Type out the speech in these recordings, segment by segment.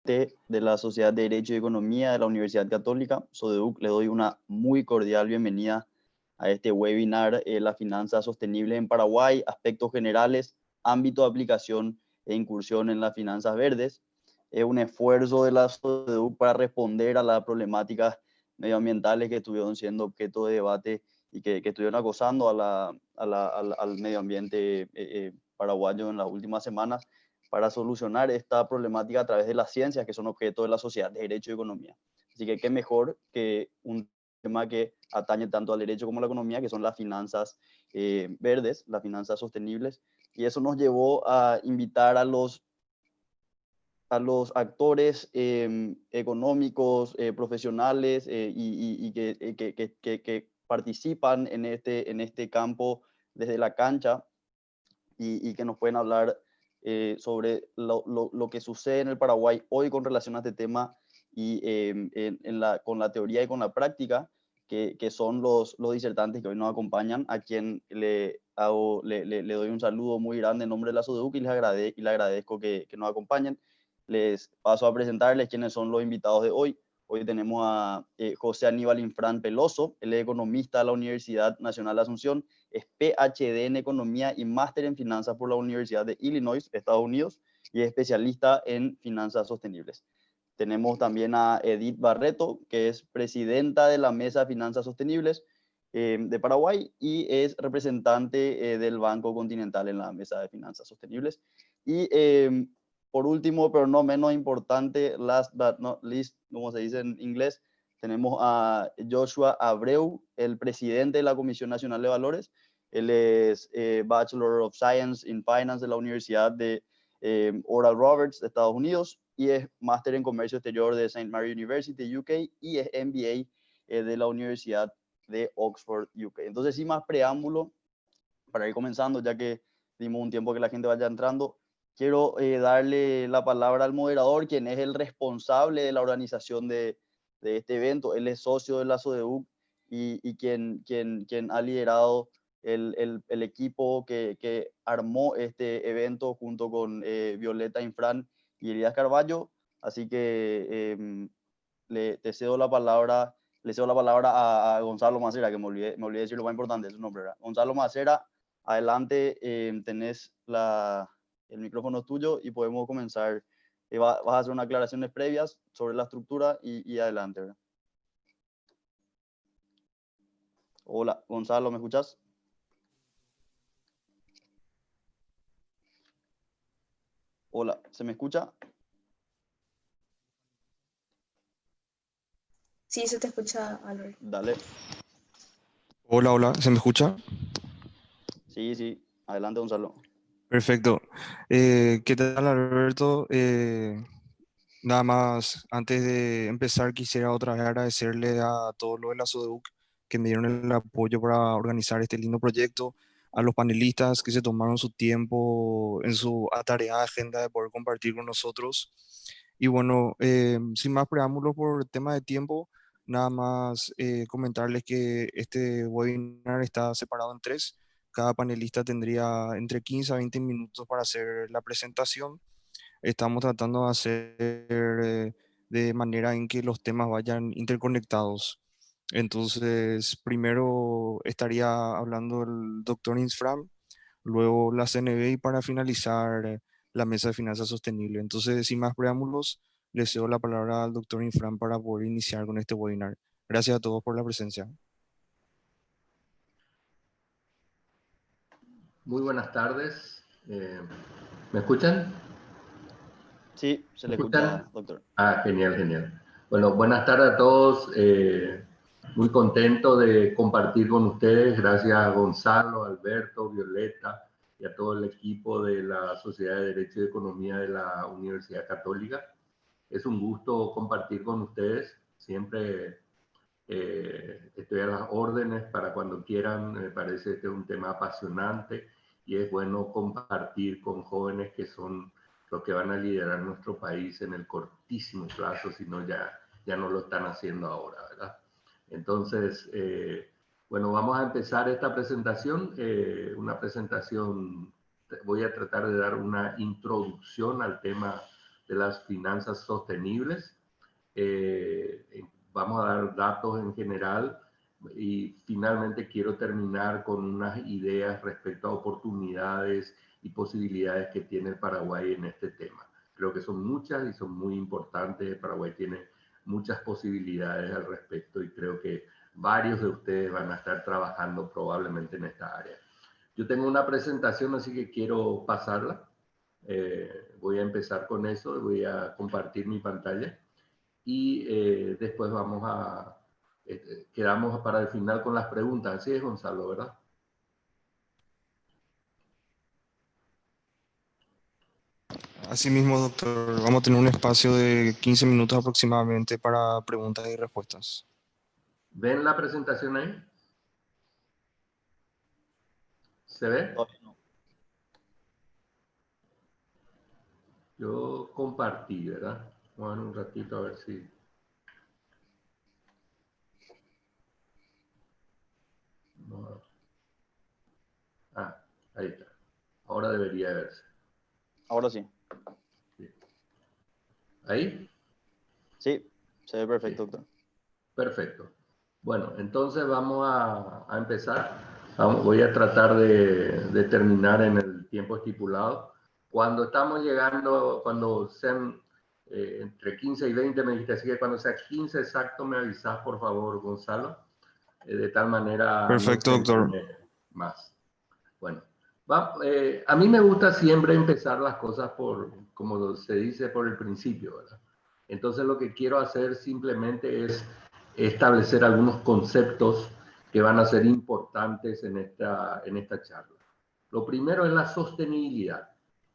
de la Sociedad de Derecho y Economía de la Universidad Católica, SODEUC. Le doy una muy cordial bienvenida a este webinar, La finanza sostenible en Paraguay, aspectos generales, ámbito de aplicación e incursión en las finanzas verdes. Es un esfuerzo de la SODEUC para responder a las problemáticas medioambientales que estuvieron siendo objeto de debate y que estuvieron acosando al medio ambiente paraguayo en las últimas semanas, para solucionar esta problemática a través de las ciencias, que son objeto de la Sociedad de Derecho y Economía. Así que qué mejor que un tema que atañe tanto al derecho como a la economía, que son las finanzas verdes, las finanzas sostenibles. Y eso nos llevó a invitar a los actores económicos, profesionales y que participan en este campo desde la cancha, y que nos pueden hablar sobre lo que sucede en el Paraguay hoy con relación a este tema, y con la teoría y con la práctica, que son los disertantes que hoy nos acompañan, a quien le doy un saludo muy grande en nombre de la SODEUC, y le agradezco que nos acompañen. Les paso a presentarles quiénes son los invitados de hoy. Hoy tenemos a José Aníbal Infran Peloso. Él es economista de la Universidad Nacional de Asunción, es PhD en Economía y Máster en Finanzas por la Universidad de Illinois, Estados Unidos, y es especialista en finanzas sostenibles. Tenemos también a Edith Barreto, que es presidenta de la Mesa de Finanzas Sostenibles de Paraguay, y es representante del Banco Continental en la Mesa de Finanzas Sostenibles. Y por último, pero no menos importante, last but not least, como se dice en inglés, tenemos a Joshua Abreu, el presidente de la Comisión Nacional de Valores. Él es Bachelor of Science in Finance de la Universidad de Oral Roberts de Estados Unidos, y es Máster en Comercio Exterior de St. Mary University, UK, y es MBA de la Universidad de Oxford, UK. Entonces, sin más preámbulo, para ir comenzando, ya que dimos un tiempo que la gente vaya entrando, quiero darle la palabra al moderador, quien es el responsable de la organización de este evento. Él es socio de la SODEUC, y quien ha liderado el equipo que armó este evento junto con Violeta Infran y Elías Carballo. Así que le cedo la palabra. Le cedo la palabra a Gonzalo Macera, que me olvidé decir lo más importante, es su nombre, ¿verdad? Gonzalo Macera, adelante, tenés el micrófono es tuyo y podemos comenzar. Vas a hacer unas aclaraciones previas sobre la estructura y adelante, ¿verdad? Hola, Gonzalo, ¿me escuchas? Hola, ¿se me escucha? Sí, se te escucha, Albert. Dale. Hola, hola, ¿se me escucha? Sí, adelante, Gonzalo. Perfecto. ¿Qué tal, Alberto? Nada más, antes de empezar, quisiera otra vez agradecerle a todos los de la SODEUC que me dieron el apoyo para organizar este lindo proyecto, a los panelistas que se tomaron su tiempo en su atareada agenda de poder compartir con nosotros. Y bueno, sin más preámbulos por tema de tiempo, nada más comentarles que este webinar está separado en tres. Cada panelista tendría entre 15 a 20 minutos para hacer la presentación. Estamos tratando de hacer de manera en que los temas vayan interconectados. Entonces, primero estaría hablando el doctor Infran, luego la CNB, y para finalizar la Mesa de Finanzas Sostenibles. Entonces, sin más preámbulos, le cedo la palabra al doctor Infran para poder iniciar con este webinar. Gracias a todos por la presencia. Muy buenas tardes. ¿Me escuchan? Sí, se ¿Me le escucha, escuchan? doctor. Genial, genial. Bueno, buenas tardes a todos. Muy contento de compartir con ustedes. Gracias a Gonzalo, Alberto, Violeta y a todo el equipo de la Sociedad de Derecho y Economía de la Universidad Católica. Es un gusto compartir con ustedes. Siempre estoy a las órdenes para cuando quieran. Me parece que es un tema apasionante y es bueno compartir con jóvenes que son los que van a liderar nuestro país en el cortísimo plazo, si no ya no lo están haciendo ahora, ¿verdad? Entonces, bueno, vamos a empezar esta presentación. Voy a tratar de dar una introducción al tema de las finanzas sostenibles. Vamos a dar datos en general y finalmente quiero terminar con unas ideas respecto a oportunidades y posibilidades que tiene el Paraguay en este tema. Creo que son muchas y son muy importantes. El Paraguay tiene muchas posibilidades al respecto y creo que varios de ustedes van a estar trabajando probablemente en esta área. Yo tengo una presentación, así que quiero pasarla. Voy a empezar con eso, voy a compartir mi pantalla y después vamos a, quedamos para el final con las preguntas. Así es, Gonzalo, ¿verdad? Así mismo, doctor, vamos a tener un espacio de 15 minutos aproximadamente para preguntas y respuestas. ¿Ven la presentación ahí? ¿Se ve? Todavía no. Yo compartí, ¿verdad? Vamos a ver un ratito a ver si... No. Ah, ahí está. Ahora debería verse. Ahora sí. ¿Ahí? Sí, se ve perfecto, Sí. doctor. Perfecto. Bueno, entonces vamos a empezar. Voy a tratar de terminar en el tiempo estipulado. Cuando estamos llegando, cuando sean entre 15 y 20, me dijiste, así que cuando sea 15 exacto me avisas, por favor, Gonzalo. De tal manera no Perfecto, doctor. extenderme más. Bueno, a mí me gusta siempre empezar las cosas por, como se dice, por el principio, ¿verdad? Entonces lo que quiero hacer simplemente es establecer algunos conceptos que van a ser importantes en esta charla. Lo primero es la sostenibilidad.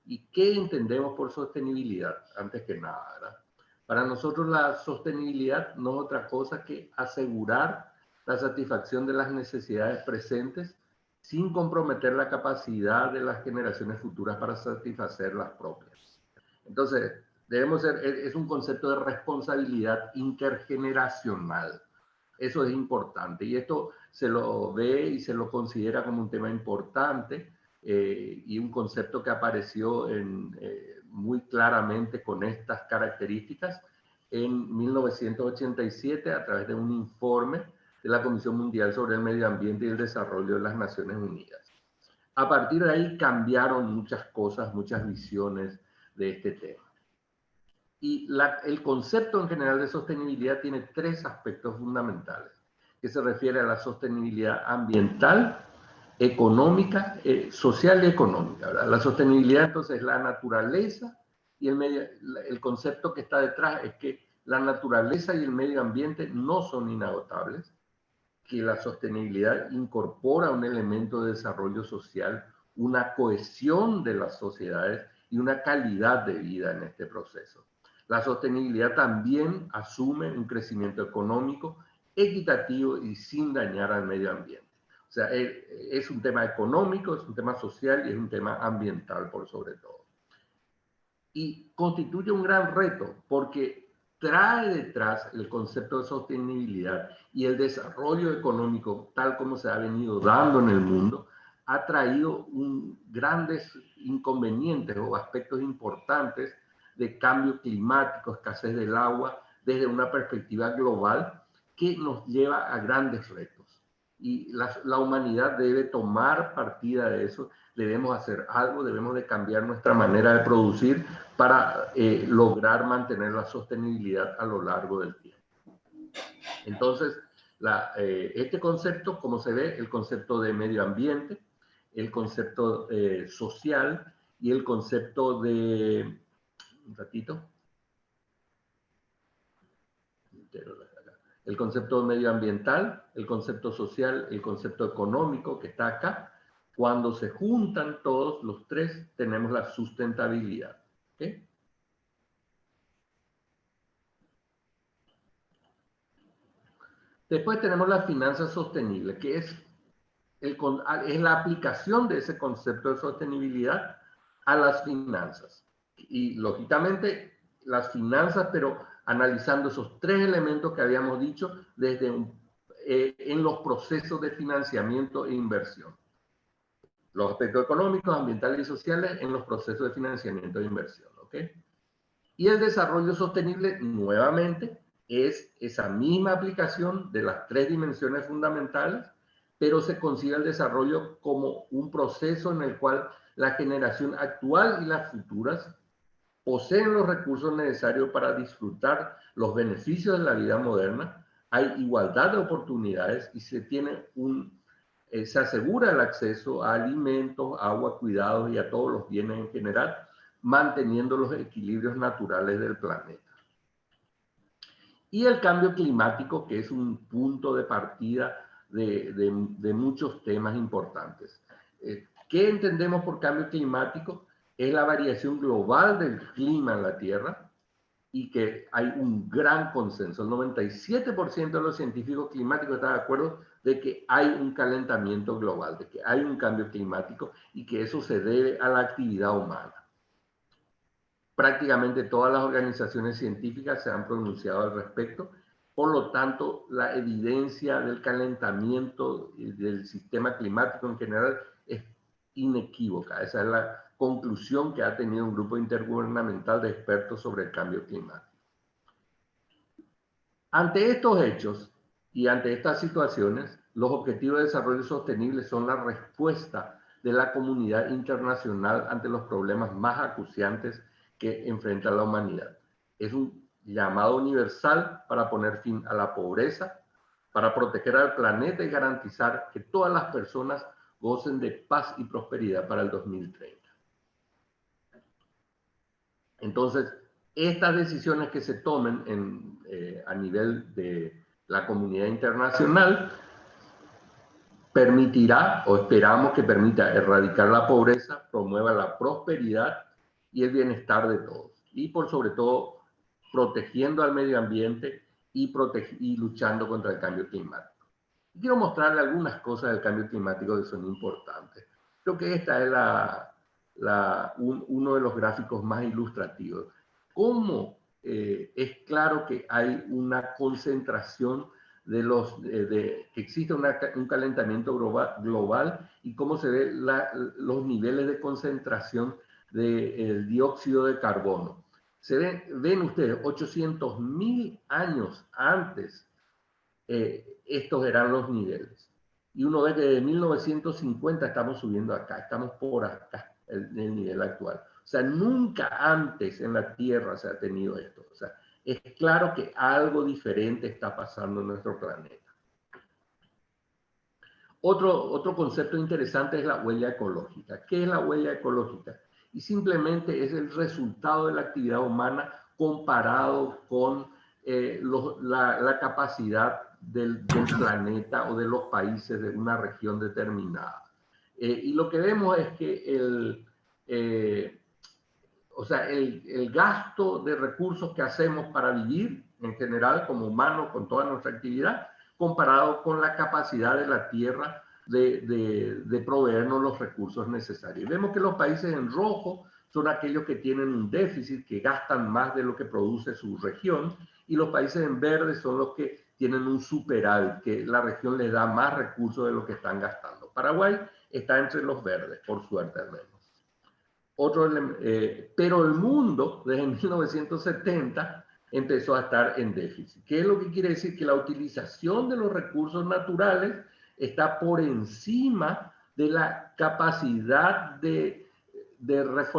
¿Y qué entendemos por sostenibilidad? Antes que nada, ¿verdad? Para nosotros la sostenibilidad no es otra cosa que asegurar la satisfacción de las necesidades presentes sin comprometer la capacidad de las generaciones futuras para satisfacer las propias. Entonces, es un concepto de responsabilidad intergeneracional. Eso es importante y esto se lo ve y se lo considera como un tema importante y un concepto que apareció muy claramente con estas características en 1987 a través de un informe de la Comisión Mundial sobre el Medio Ambiente y el Desarrollo de las Naciones Unidas. A partir de ahí cambiaron muchas cosas, muchas visiones de este tema. Y el concepto en general de sostenibilidad tiene tres aspectos fundamentales, que se refiere a la sostenibilidad ambiental, económica, social y económica, ¿verdad? La sostenibilidad entonces es la naturaleza y el concepto que está detrás es que la naturaleza y el medio ambiente no son inagotables, que la sostenibilidad incorpora un elemento de desarrollo social, una cohesión de las sociedades y una calidad de vida en este proceso. La sostenibilidad también asume un crecimiento económico equitativo y sin dañar al medio ambiente. O sea, es un tema económico, es un tema social y es un tema ambiental por sobre todo. Y constituye un gran reto porque trae detrás el concepto de sostenibilidad y el desarrollo económico tal como se ha venido dando en el mundo, ha traído grandes inconvenientes o aspectos importantes de cambio climático, escasez del agua, desde una perspectiva global que nos lleva a grandes retos. Y la humanidad debe tomar partida de eso, debemos hacer algo, debemos de cambiar nuestra manera de producir para lograr mantener la sostenibilidad a lo largo del tiempo. Entonces, este concepto, como se ve, el concepto de medio ambiente, el concepto social y el concepto de... Un ratito. El concepto medioambiental, el concepto social, el concepto económico que está acá. Cuando se juntan todos los tres, tenemos la sustentabilidad. ¿Okay? Después tenemos la finanza sostenible, que es la aplicación de ese concepto de sostenibilidad a las finanzas. Y lógicamente las finanzas, pero analizando esos tres elementos que habíamos dicho en los procesos de financiamiento e inversión. Los aspectos económicos, ambientales y sociales en los procesos de financiamiento e inversión. ¿Okay? Y el desarrollo sostenible, nuevamente, es esa misma aplicación de las 3 dimensiones fundamentales, pero se considera el desarrollo como un proceso en el cual la generación actual y las futuras poseen los recursos necesarios para disfrutar los beneficios de la vida moderna, hay igualdad de oportunidades y se asegura el acceso a alimentos, agua, cuidados y a todos los bienes en general, manteniendo los equilibrios naturales del planeta. Y el cambio climático, que es un punto de partida de muchos temas importantes. ¿Qué entendemos por cambio climático? Es la variación global del clima en la Tierra y que hay un gran consenso. El 97% de los científicos climáticos están de acuerdo de que hay un calentamiento global, de que hay un cambio climático y que eso se debe a la actividad humana. Prácticamente todas las organizaciones científicas se han pronunciado al respecto. Por lo tanto, la evidencia del calentamiento del sistema climático en general es inequívoca. Esa es la conclusión que ha tenido un grupo intergubernamental de expertos sobre el cambio climático. Ante estos hechos y ante estas situaciones, los Objetivos de Desarrollo Sostenible son la respuesta de la comunidad internacional ante los problemas más acuciantes que enfrenta la humanidad. Es un llamado universal para poner fin a la pobreza, para proteger al planeta y garantizar que todas las personas gocen de paz y prosperidad para el 2030. Entonces, estas decisiones que se tomen a nivel de la comunidad internacional permitirá, o esperamos que permita, erradicar la pobreza, promueva la prosperidad y el bienestar de todos. Y por sobre todo, protegiendo al medio ambiente y luchando contra el cambio climático. Quiero mostrarle algunas cosas del cambio climático que son importantes. Creo que esta es uno de los gráficos más ilustrativos. Cómo es claro que hay una concentración que existe un calentamiento global y cómo se ven los niveles de concentración del dióxido de carbono. Ven ustedes, 800.000 años antes, estos eran los niveles. Y uno ve que desde 1950 estamos subiendo acá, estamos por acá, el nivel actual. O sea, nunca antes en la Tierra se ha tenido esto. O sea, es claro que algo diferente está pasando en nuestro planeta. Otro concepto interesante es la huella ecológica. ¿Qué es la huella ecológica? Y simplemente es el resultado de la actividad humana comparado con la capacidad del planeta o de los países de una región determinada. Y lo que vemos es que el gasto de recursos que hacemos para vivir en general como humanos con toda nuestra actividad, comparado con la capacidad de la Tierra de proveernos los recursos necesarios. Vemos que los países en rojo son aquellos que tienen un déficit, que gastan más de lo que produce su región, y los países en verde son los que tienen un superávit, que la región les da más recursos de lo que están gastando. Paraguay está entre los verdes, por suerte al menos. Pero el mundo desde 1970 empezó a estar en déficit. ¿Qué es lo que quiere decir? Que la utilización de los recursos naturales está por encima de la capacidad de la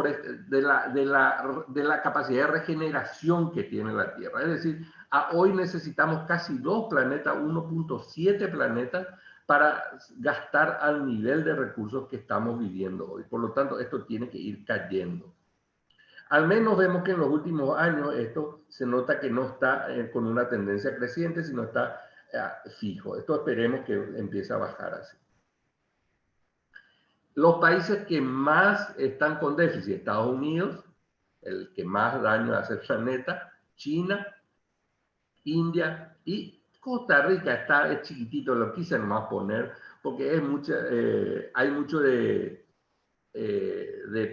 capacidad de regeneración que tiene la Tierra. Es decir, hoy necesitamos casi 2 planetas, 1.7 planetas, para gastar al nivel de recursos que estamos viviendo hoy. Por lo tanto, esto tiene que ir cayendo. Al menos vemos que en los últimos años esto se nota que no está con una tendencia creciente, sino está fijo. Esto esperemos que empiece a bajar así. Los países que más están con déficit: Estados Unidos, el que más daño hace al planeta, China, India y Costa Rica. Es chiquitito, lo quise nomás poner porque hay mucho de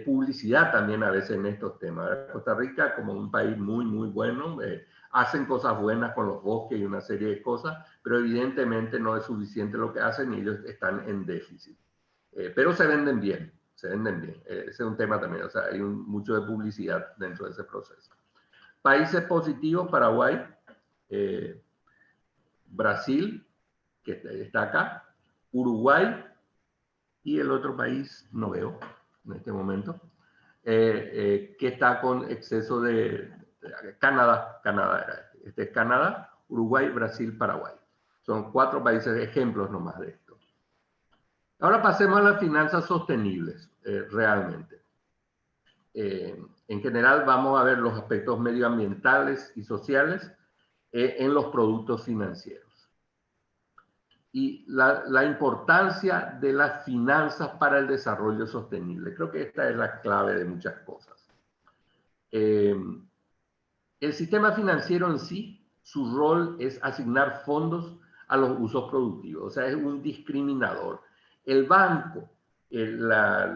publicidad también a veces en estos temas. Costa Rica, como un país muy, muy bueno, hacen cosas buenas con los bosques y una serie de cosas, pero evidentemente no es suficiente lo que hacen y ellos están en déficit. Pero se venden bien, se venden bien. Ese es un tema también, o sea, hay mucho de publicidad dentro de ese proceso. Países positivos, Paraguay, Brasil, que está acá, Uruguay, y el otro país no veo en este momento, que está con exceso de Canadá era este es Canadá, Uruguay, Brasil, Paraguay. Son 4 países, ejemplos nomás de esto. Ahora pasemos a las finanzas sostenibles, realmente. En general vamos a ver los aspectos medioambientales y sociales en los productos financieros. Y la importancia de las finanzas para el desarrollo sostenible. Creo que esta es la clave de muchas cosas. El sistema financiero en sí, su rol es asignar fondos a los usos productivos, o sea, es un discriminador. El banco, la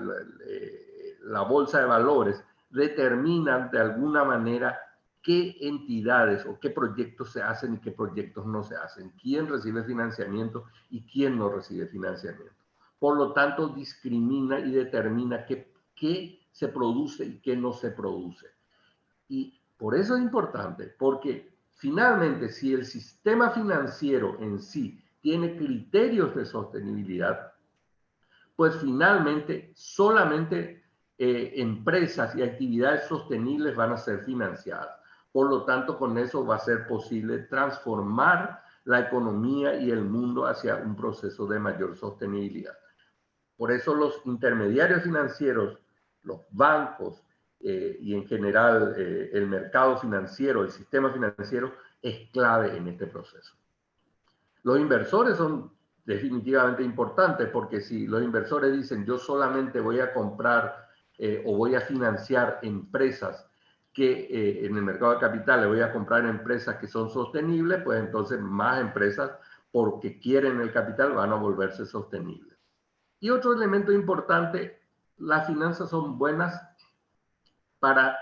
bolsa de valores, determinan de alguna manera qué entidades o qué proyectos se hacen y qué proyectos no se hacen, quién recibe financiamiento y quién no recibe financiamiento. Por lo tanto, discrimina y determina qué se produce y qué no se produce. Y por eso es importante, porque finalmente si el sistema financiero en sí tiene criterios de sostenibilidad, pues finalmente solamente empresas y actividades sostenibles van a ser financiadas. Por lo tanto, con eso va a ser posible transformar la economía y el mundo hacia un proceso de mayor sostenibilidad. Por eso los intermediarios financieros, los bancos y en general el mercado financiero, el sistema financiero es clave en este proceso. Los inversores son definitivamente importantes porque si los inversores dicen yo solamente voy a comprar o voy a financiar empresas que en el mercado de capitales voy a comprar empresas que son sostenibles, pues entonces más empresas porque quieren el capital van a volverse sostenibles. Y otro elemento importante, las finanzas son buenas para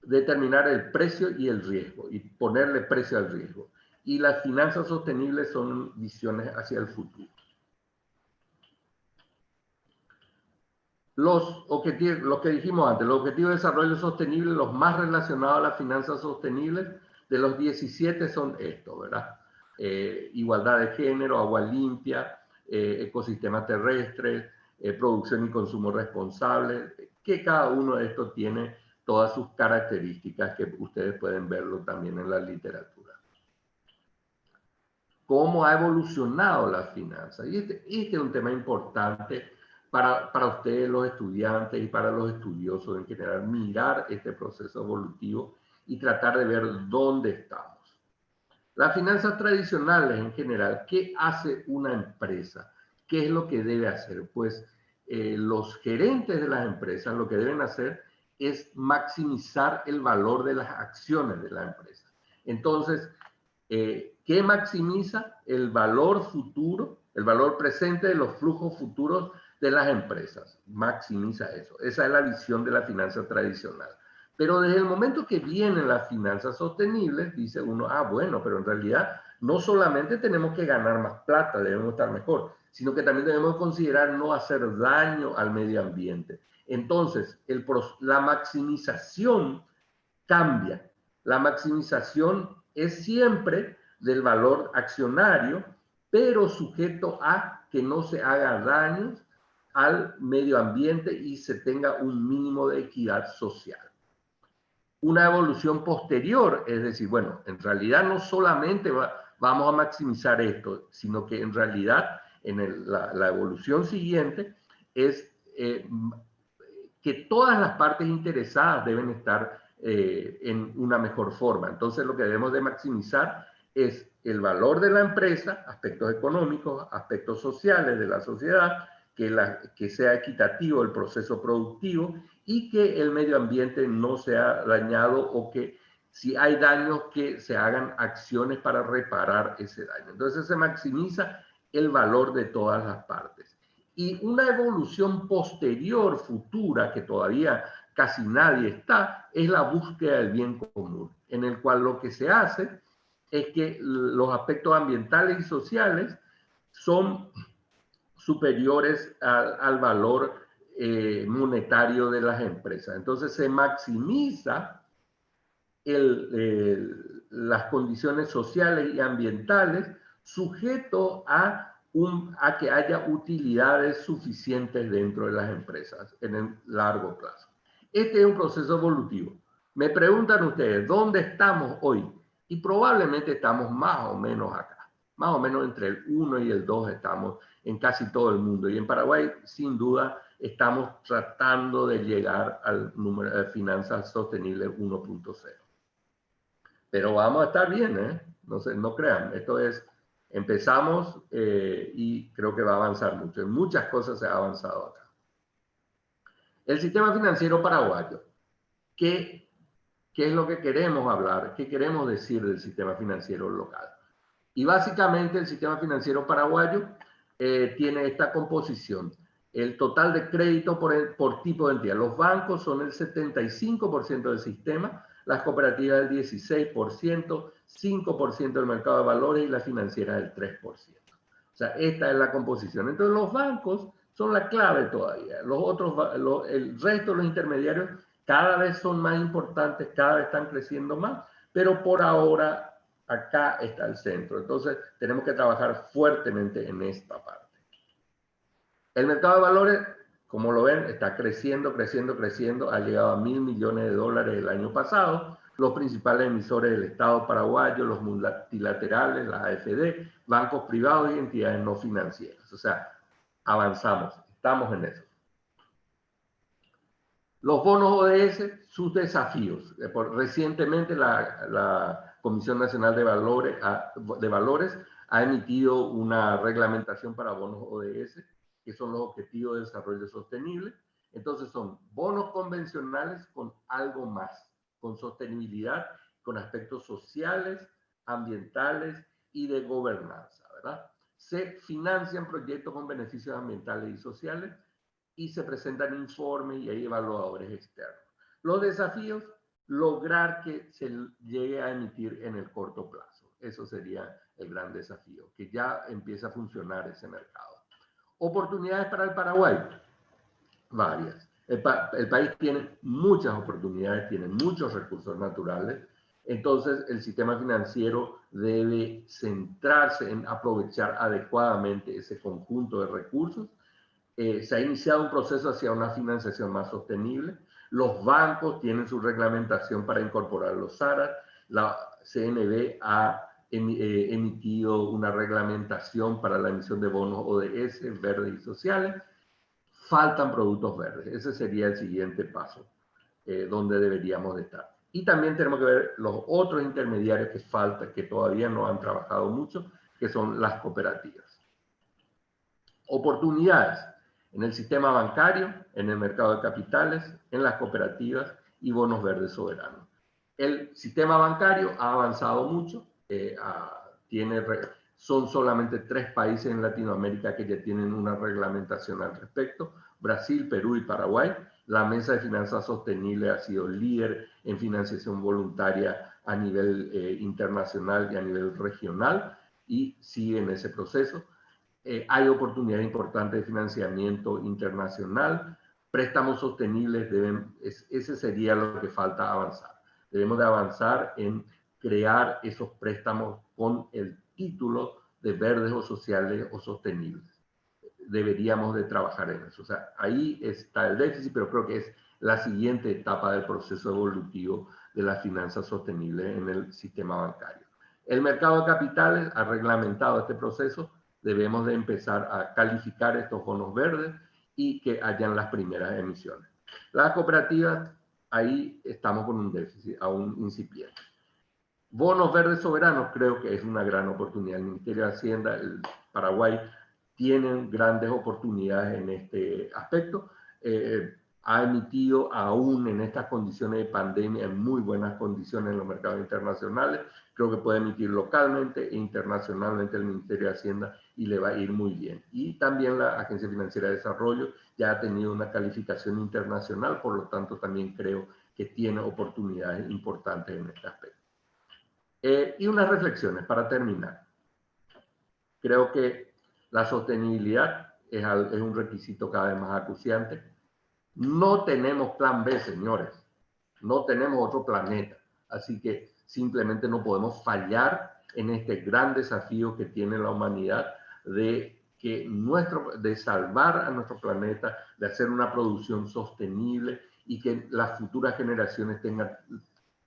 determinar el precio y el riesgo y ponerle precio al riesgo. Y las finanzas sostenibles son visiones hacia el futuro. Los que dijimos antes, los objetivos de desarrollo sostenible, los más relacionados a las finanzas sostenibles, de los 17 son estos, ¿verdad? Igualdad de género, agua limpia, ecosistemas terrestres, producción y consumo responsable, que cada uno de estos tiene todas sus características que ustedes pueden verlo también en la literatura. ¿Cómo ha evolucionado las finanzas? Y este es un tema importante para ustedes, los estudiantes, y para los estudiosos en general, mirar este proceso evolutivo y tratar de ver dónde estamos. Las finanzas tradicionales en general, ¿qué hace una empresa? ¿Qué es lo que debe hacer? Pues los gerentes de las empresas lo que deben hacer es maximizar el valor de las acciones de la empresa. Entonces, ¿qué maximiza? El valor futuro, el valor presente de los flujos futuros de las empresas. Maximiza eso. Esa es la visión de la finanza tradicional. Pero desde el momento que vienen las finanzas sostenibles, dice uno, bueno, pero en realidad no solamente tenemos que ganar más plata, debemos estar mejor, sino que también debemos considerar no hacer daño al medio ambiente. Entonces, la maximización cambia. La maximización es siempre del valor accionario, pero sujeto a que no se haga daño al medio ambiente y se tenga un mínimo de equidad social. Una evolución posterior, es decir, bueno, en realidad no solamente vamos a maximizar esto, sino que en realidad en la evolución siguiente es que todas las partes interesadas deben estar en una mejor forma. Entonces lo que debemos de maximizar es el valor de la empresa, aspectos económicos, aspectos sociales de la sociedad, que sea equitativo el proceso productivo y que el medio ambiente no sea dañado o que si hay daños que se hagan acciones para reparar ese daño. Entonces se maximiza el valor de todas las partes. Y una evolución posterior, futura, que todavía casi nadie está, es la búsqueda del bien común, en el cual lo que se hace es que los aspectos ambientales y sociales son superiores al valor monetario de las empresas. Entonces se maximiza las condiciones sociales y ambientales, sujeto a que haya utilidades suficientes dentro de las empresas en el largo plazo. Este es un proceso evolutivo. Me preguntan ustedes, ¿dónde estamos hoy? Y probablemente estamos más o menos acá. Más o menos entre el 1 y el 2 estamos en casi todo el mundo. Y en Paraguay, sin duda, estamos tratando de llegar al número de finanzas sostenibles 1.0. Pero vamos a estar bien, ¿eh? No crean. Esto es, empezamos y creo que va a avanzar mucho. En muchas cosas se ha avanzado acá. El sistema financiero paraguayo. ¿Qué es lo que queremos hablar? ¿Qué queremos decir del sistema financiero local? Y básicamente el sistema financiero paraguayo tiene esta composición. El total de crédito por tipo de entidad. Los bancos son el 75% del sistema, las cooperativas el 16%, 5% del mercado de valores y la financiera el 3%. O sea, esta es la composición. Entonces los bancos son la clave todavía. El resto de los intermediarios cada vez son más importantes, cada vez están creciendo más, pero por ahora acá está el centro. Entonces tenemos que trabajar fuertemente en esta parte. El mercado de valores, como lo ven, está creciendo, creciendo, creciendo. Ha llegado a $1.000 millones el año pasado. Los principales emisores del Estado paraguayo, los multilaterales, la AFD, bancos privados y entidades no financieras. O sea, avanzamos, estamos en eso. Los bonos ODS, sus desafíos. Recientemente la Comisión Nacional de Valores ha emitido una reglamentación para bonos ODS, que son los Objetivos de Desarrollo Sostenible. Entonces son bonos convencionales con algo más, con sostenibilidad, con aspectos sociales, ambientales y de gobernanza, ¿verdad? Se financian proyectos con beneficios ambientales y sociales y se presentan informes y hay evaluadores externos. Los desafíos, lograr que se llegue a emitir en el corto plazo. Eso sería el gran desafío, que ya empiece a funcionar ese mercado. Oportunidades para el Paraguay, varias. El país tiene muchas oportunidades, tiene muchos recursos naturales, entonces el sistema financiero debe centrarse en aprovechar adecuadamente ese conjunto de recursos. Se ha iniciado un proceso hacia una financiación más sostenible. Los bancos tienen su reglamentación para incorporar los SARAs. La CNB ha emitido una reglamentación para la emisión de bonos ODS, verdes y sociales. Faltan productos verdes. Ese sería el siguiente paso, donde deberíamos de estar. Y también tenemos que ver los otros intermediarios que faltan, que todavía no han trabajado mucho, que son las cooperativas. Oportunidades en el sistema bancario, en el mercado de capitales, en las cooperativas y bonos verdes soberanos. El sistema bancario ha avanzado mucho, son solamente 3 países en Latinoamérica que ya tienen una reglamentación al respecto: Brasil, Perú y Paraguay. La Mesa de Finanzas Sostenibles ha sido líder en financiación voluntaria a nivel internacional y a nivel regional y sigue en ese proceso. Hay oportunidades importantes de financiamiento internacional, préstamos sostenibles, ese sería lo que falta avanzar. Debemos de avanzar en crear esos préstamos con el título de verdes o sociales o sostenibles. Deberíamos de trabajar en eso. O sea, ahí está el déficit, pero creo que es la siguiente etapa del proceso evolutivo de las finanzas sostenibles en el sistema bancario. El mercado de capitales ha reglamentado este proceso. Debemos de empezar a calificar estos bonos verdes y que hayan las primeras emisiones. Las cooperativas, ahí estamos con un déficit aún incipiente. Bonos verdes soberanos creo que es una gran oportunidad. El Ministerio de Hacienda, el Paraguay, tienen grandes oportunidades en este aspecto. Ha emitido aún en estas condiciones de pandemia, en muy buenas condiciones en los mercados internacionales. Creo que puede emitir localmente e internacionalmente el Ministerio de Hacienda y le va a ir muy bien. Y también la Agencia Financiera de Desarrollo ya ha tenido una calificación internacional, por lo tanto también creo que tiene oportunidades importantes en este aspecto. Y unas reflexiones para terminar. Creo que la sostenibilidad es un requisito cada vez más acuciante. No tenemos plan B, señores. No tenemos otro planeta. Así que simplemente no podemos fallar en este gran desafío que tiene la humanidad de salvar a nuestro planeta, de hacer una producción sostenible y que las futuras generaciones tengan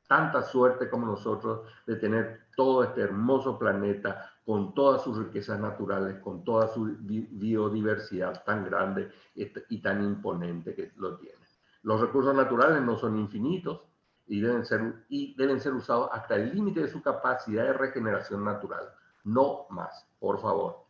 tanta suerte como nosotros de tener todo este hermoso planeta con todas sus riquezas naturales, con toda su biodiversidad tan grande y tan imponente que lo tiene. Los recursos naturales no son infinitos y deben ser usados hasta el límite de su capacidad de regeneración natural, no más, por favor.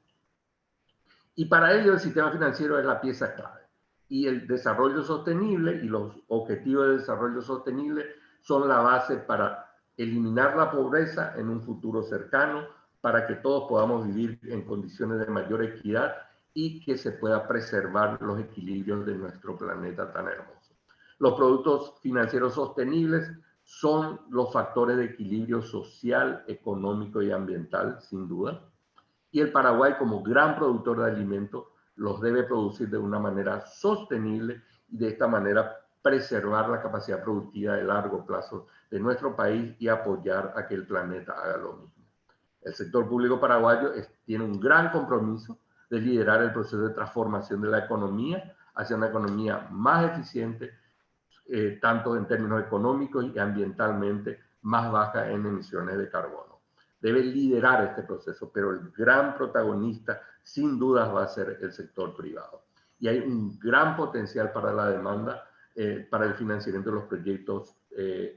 Y para ello el sistema financiero es la pieza clave. Y el desarrollo sostenible y los objetivos de desarrollo sostenible son la base para eliminar la pobreza en un futuro cercano, para que todos podamos vivir en condiciones de mayor equidad y que se pueda preservar los equilibrios de nuestro planeta tan hermoso. Los productos financieros sostenibles son los factores de equilibrio social, económico y ambiental, sin duda. Y el Paraguay, como gran productor de alimentos, los debe producir de una manera sostenible y de esta manera preservar la capacidad productiva de largo plazo de nuestro país y apoyar a que el planeta haga lo mismo. El sector público paraguayo tiene un gran compromiso de liderar el proceso de transformación de la economía hacia una economía más eficiente, tanto en términos económicos y ambientalmente más baja en emisiones de carbono. Debe liderar este proceso, pero el gran protagonista sin dudas va a ser el sector privado. Y hay un gran potencial para la demanda, para el financiamiento de los proyectos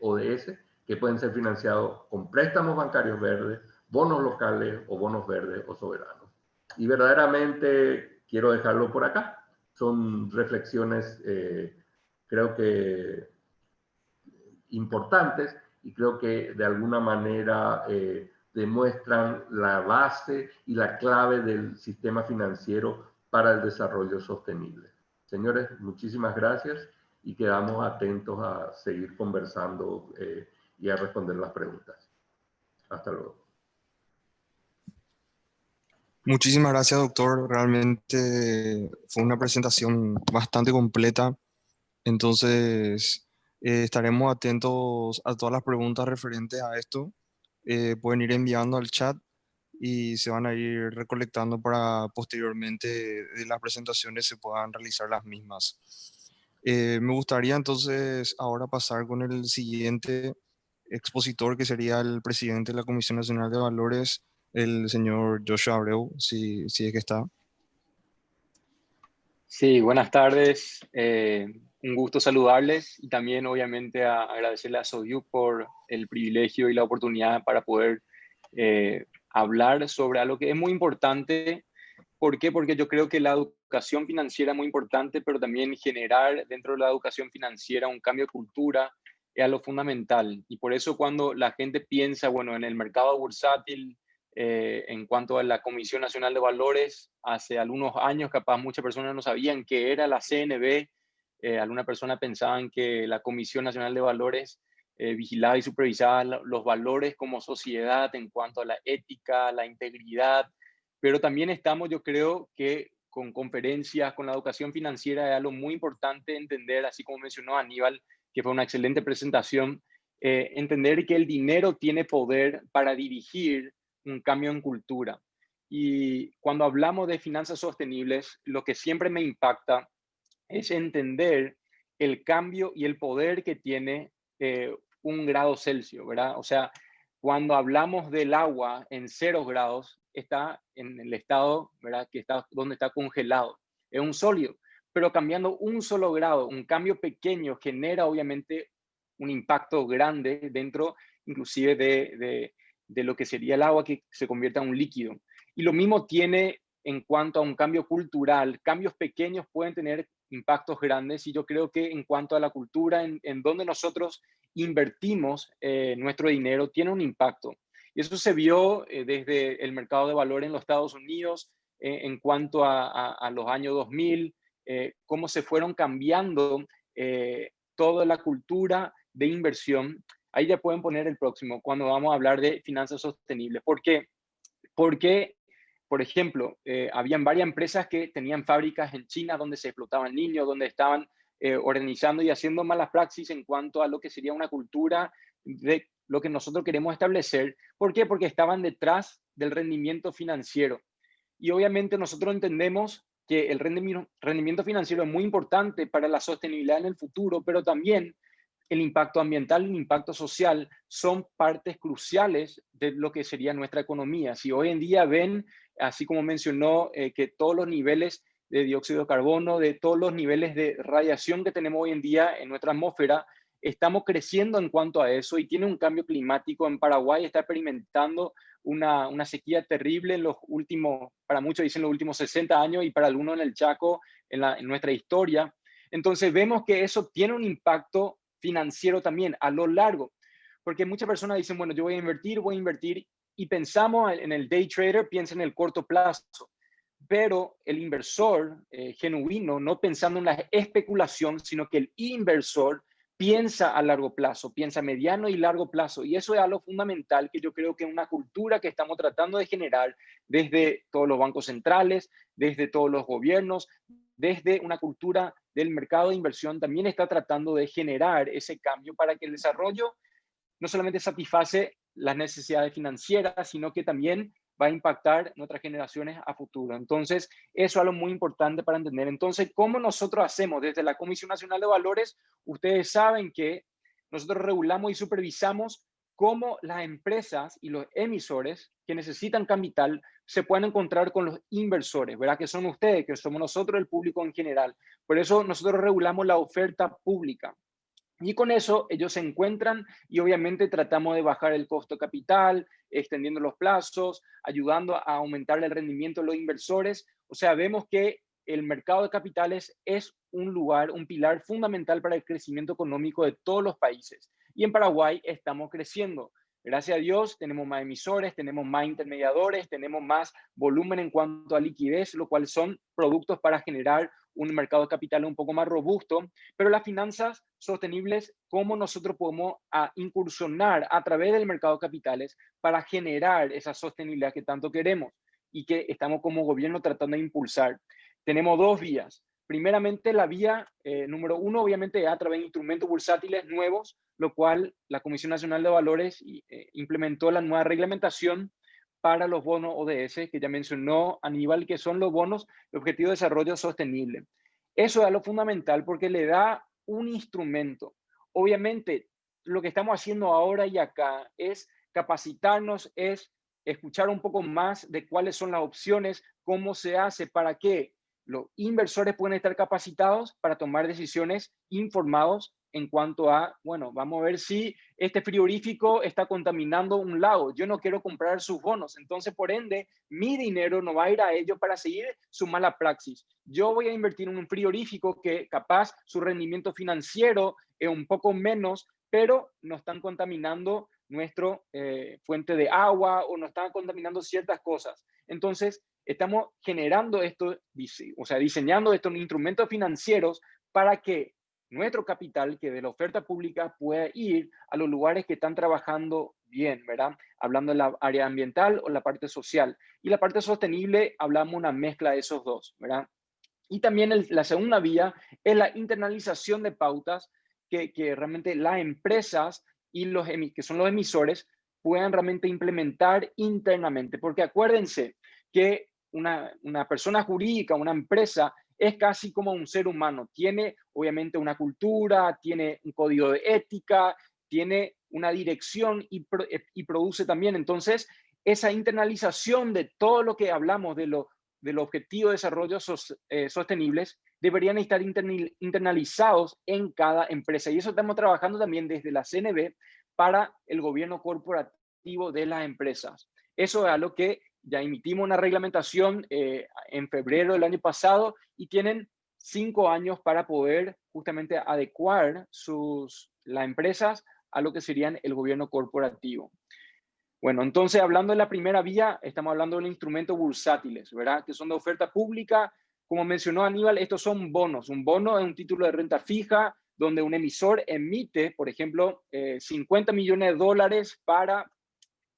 ODS, que pueden ser financiados con préstamos bancarios verdes, bonos locales o bonos verdes o soberanos. Y verdaderamente quiero dejarlo por acá. Son reflexiones, creo que importantes, y creo que de alguna manera demuestran la base y la clave del sistema financiero para el desarrollo sostenible. Señores, muchísimas gracias y quedamos atentos a seguir conversando y a responder las preguntas. Hasta luego. Muchísimas gracias, doctor. Realmente fue una presentación bastante completa. Entonces, estaremos atentos a todas las preguntas referentes a esto. Pueden ir enviando al chat y se van a ir recolectando para posteriormente de las presentaciones se puedan realizar las mismas. Me gustaría entonces ahora pasar con el siguiente expositor, que sería el presidente de la Comisión Nacional de Valores, el señor Joshua Abreu, si es que está. Sí, buenas tardes. Un gusto saludarles y también obviamente agradecerle a SOVIUC por el privilegio y la oportunidad para poder hablar sobre algo que es muy importante. ¿Por qué? Porque yo creo que la educación financiera es muy importante, pero también generar dentro de la educación financiera un cambio de cultura es algo fundamental. Y por eso cuando la gente piensa, bueno, en el mercado bursátil, en cuanto a la Comisión Nacional de Valores, hace algunos años capaz muchas personas no sabían qué era la CNV. Algunas personas pensaban que la Comisión Nacional de Valores vigilaba y supervisaba los valores como sociedad en cuanto a la ética, la integridad, pero también estamos, yo creo que con conferencias, con la educación financiera, es algo muy importante entender, así como mencionó Aníbal, que fue una excelente presentación, entender que el dinero tiene poder para dirigir un cambio en cultura. Y cuando hablamos de finanzas sostenibles, lo que siempre me impacta es entender el cambio y el poder que tiene 1 grado Celsius, ¿verdad? O sea, cuando hablamos del agua en 0 grados, está en el estado, ¿verdad? Que está donde está congelado. Es un sólido, pero cambiando un solo grado, un cambio pequeño genera obviamente un impacto grande dentro inclusive de lo que sería el agua, que se convierta en un líquido. Y lo mismo tiene en cuanto a un cambio cultural. Cambios pequeños pueden tener impactos grandes, y yo creo que en cuanto a la cultura, en donde nosotros invertimos nuestro dinero, tiene un impacto. Y eso se vio desde el mercado de valores en los Estados Unidos, en cuanto a los años 2000, cómo se fueron cambiando toda la cultura de inversión. Ahí ya pueden poner el próximo, cuando vamos a hablar de finanzas sostenibles. ¿Por qué? Porque, por ejemplo, habían varias empresas que tenían fábricas en China donde se explotaban niños, donde estaban organizando y haciendo malas praxis en cuanto a lo que sería una cultura lo que nosotros queremos establecer. ¿Por qué? Porque estaban detrás del rendimiento financiero. Y obviamente nosotros entendemos que el rendimiento financiero es muy importante para la sostenibilidad en el futuro, pero también el impacto ambiental y el impacto social son partes cruciales de lo que sería nuestra economía. Si hoy en día ven, así como mencionó, que todos los niveles de dióxido de carbono, de todos los niveles de radiación que tenemos hoy en día en nuestra atmósfera, estamos creciendo en cuanto a eso y tiene un cambio climático. En Paraguay está experimentando una sequía terrible en los últimos, para muchos dicen los últimos 60 años y para algunos en el Chaco, en nuestra historia. Entonces vemos que eso tiene un impacto financiero también a lo largo, porque muchas personas dicen, bueno, yo voy a invertir, y pensamos en el day trader, piensa en el corto plazo, pero el inversor genuino, no pensando en la especulación, sino que el inversor piensa a largo plazo, piensa a mediano y largo plazo, y eso es algo fundamental que yo creo que es una cultura que estamos tratando de generar desde todos los bancos centrales, desde todos los gobiernos, desde una cultura del mercado de inversión, también está tratando de generar ese cambio para que el desarrollo no solamente satisface las necesidades financieras, sino que también va a impactar nuestras generaciones a futuro. Entonces, eso es algo muy importante para entender. Entonces, ¿cómo nosotros hacemos? Desde la Comisión Nacional de Valores, ustedes saben que nosotros regulamos y supervisamos cómo las empresas y los emisores que necesitan capital se pueden encontrar con los inversores, ¿verdad? Que son ustedes, que somos nosotros, el público en general. Por eso nosotros regulamos la oferta pública. Y con eso ellos se encuentran y obviamente tratamos de bajar el costo capital, extendiendo los plazos, ayudando a aumentar el rendimiento de los inversores. O sea, vemos que el mercado de capitales es un lugar, un pilar fundamental para el crecimiento económico de todos los países. Y en Paraguay estamos creciendo. Gracias a Dios tenemos más emisores, tenemos más intermediadores, tenemos más volumen en cuanto a liquidez, lo cual son productos para generar un mercado de capital un poco más robusto, pero las finanzas sostenibles, cómo nosotros podemos incursionar a través del mercado de capitales para generar esa sostenibilidad que tanto queremos y que estamos como gobierno tratando de impulsar. Tenemos dos vías. Primeramente, la vía número uno, obviamente, a través de instrumentos bursátiles nuevos, lo cual la Comisión Nacional de Valores implementó la nueva reglamentación para los bonos ODS, que ya mencionó Aníbal, que son los bonos de Objetivo de Desarrollo Sostenible. Eso es lo fundamental porque le da un instrumento. Obviamente, lo que estamos haciendo ahora y acá es capacitarnos, es escuchar un poco más de cuáles son las opciones, cómo se hace, para que los inversores puedan estar capacitados para tomar decisiones informados en cuanto a, bueno, vamos a ver si este frigorífico está contaminando un lago. Yo no quiero comprar sus bonos. Entonces, por ende, mi dinero no va a ir a ellos para seguir su mala praxis. Yo voy a invertir en un frigorífico que capaz su rendimiento financiero es un poco menos, pero no están contaminando nuestra fuente de agua o no están contaminando ciertas cosas. Entonces, estamos generando esto, o sea, diseñando estos instrumentos financieros para que nuestro capital, que de la oferta pública, pueda ir a los lugares que están trabajando bien, ¿verdad? Hablando de la área ambiental o la parte social. Y la parte sostenible, hablamos una mezcla de esos dos, ¿verdad? Y también la segunda vía es la internalización de pautas que realmente las empresas y que son los emisores puedan realmente implementar internamente. Porque acuérdense que una persona jurídica, una empresa, es casi como un ser humano. Tiene obviamente una cultura, tiene un código de ética, tiene una dirección y produce también. Entonces, esa internalización de todo lo que hablamos de los objetivos de desarrollo sostenibles deberían estar internalizados en cada empresa. Y eso estamos trabajando también desde la CNV para el gobierno corporativo de las empresas. Eso es a lo que ya emitimos una reglamentación en febrero del año pasado y tienen 5 años para poder justamente adecuar las empresas a lo que serían el gobierno corporativo. Bueno, entonces hablando de la primera vía, estamos hablando de instrumentos bursátiles, ¿verdad? Que son de oferta pública. Como mencionó Aníbal, estos son bonos. Un bono es un título de renta fija donde un emisor emite, por ejemplo, 50 millones de dólares para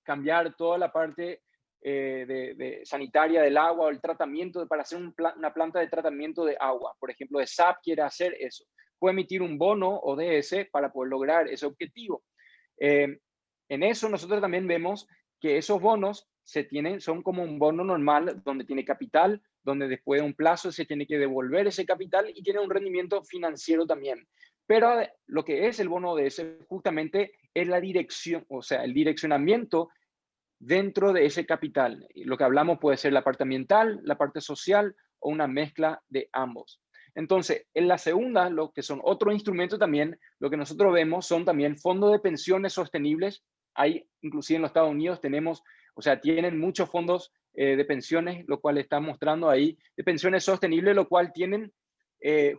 cambiar toda la parte de sanitaria del agua o el tratamiento, para hacer una planta de tratamiento de agua. Por ejemplo, SAP quiere hacer eso. Puede emitir un bono ODS para poder lograr ese objetivo. en eso nosotros también vemos que esos bonos son como un bono normal, donde tiene capital, donde después de un plazo se tiene que devolver ese capital y tiene un rendimiento financiero también. Pero lo que es el bono ODS justamente es la dirección, o sea, el direccionamiento dentro de ese capital. Lo que hablamos puede ser la parte ambiental, la parte social o una mezcla de ambos. Entonces, en la segunda, lo que son otros instrumentos también, lo que nosotros vemos son también fondos de pensiones sostenibles. Hay, inclusive en los Estados Unidos tenemos, o sea, tienen muchos fondos de pensiones, lo cual está mostrando ahí, de pensiones sostenibles, lo cual tienen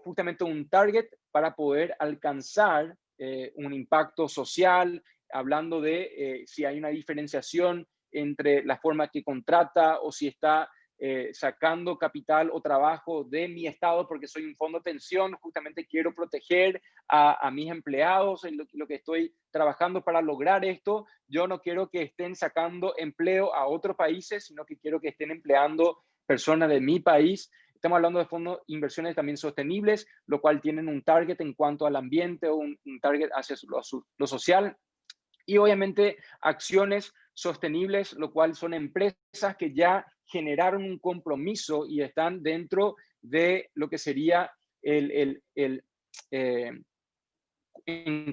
justamente un target para poder alcanzar un impacto social, hablando de si hay una diferenciación entre la forma que contrata o si está sacando capital o trabajo de mi estado porque soy un fondo de pensión, justamente quiero proteger a mis empleados en lo que estoy trabajando para lograr esto. Yo no quiero que estén sacando empleo a otros países, sino que quiero que estén empleando personas de mi país. Estamos hablando de fondos, inversiones también sostenibles, lo cual tienen un target en cuanto al ambiente o un target hacia lo social. Y obviamente acciones sostenibles, lo cual son empresas que ya generaron un compromiso y están dentro de lo que sería en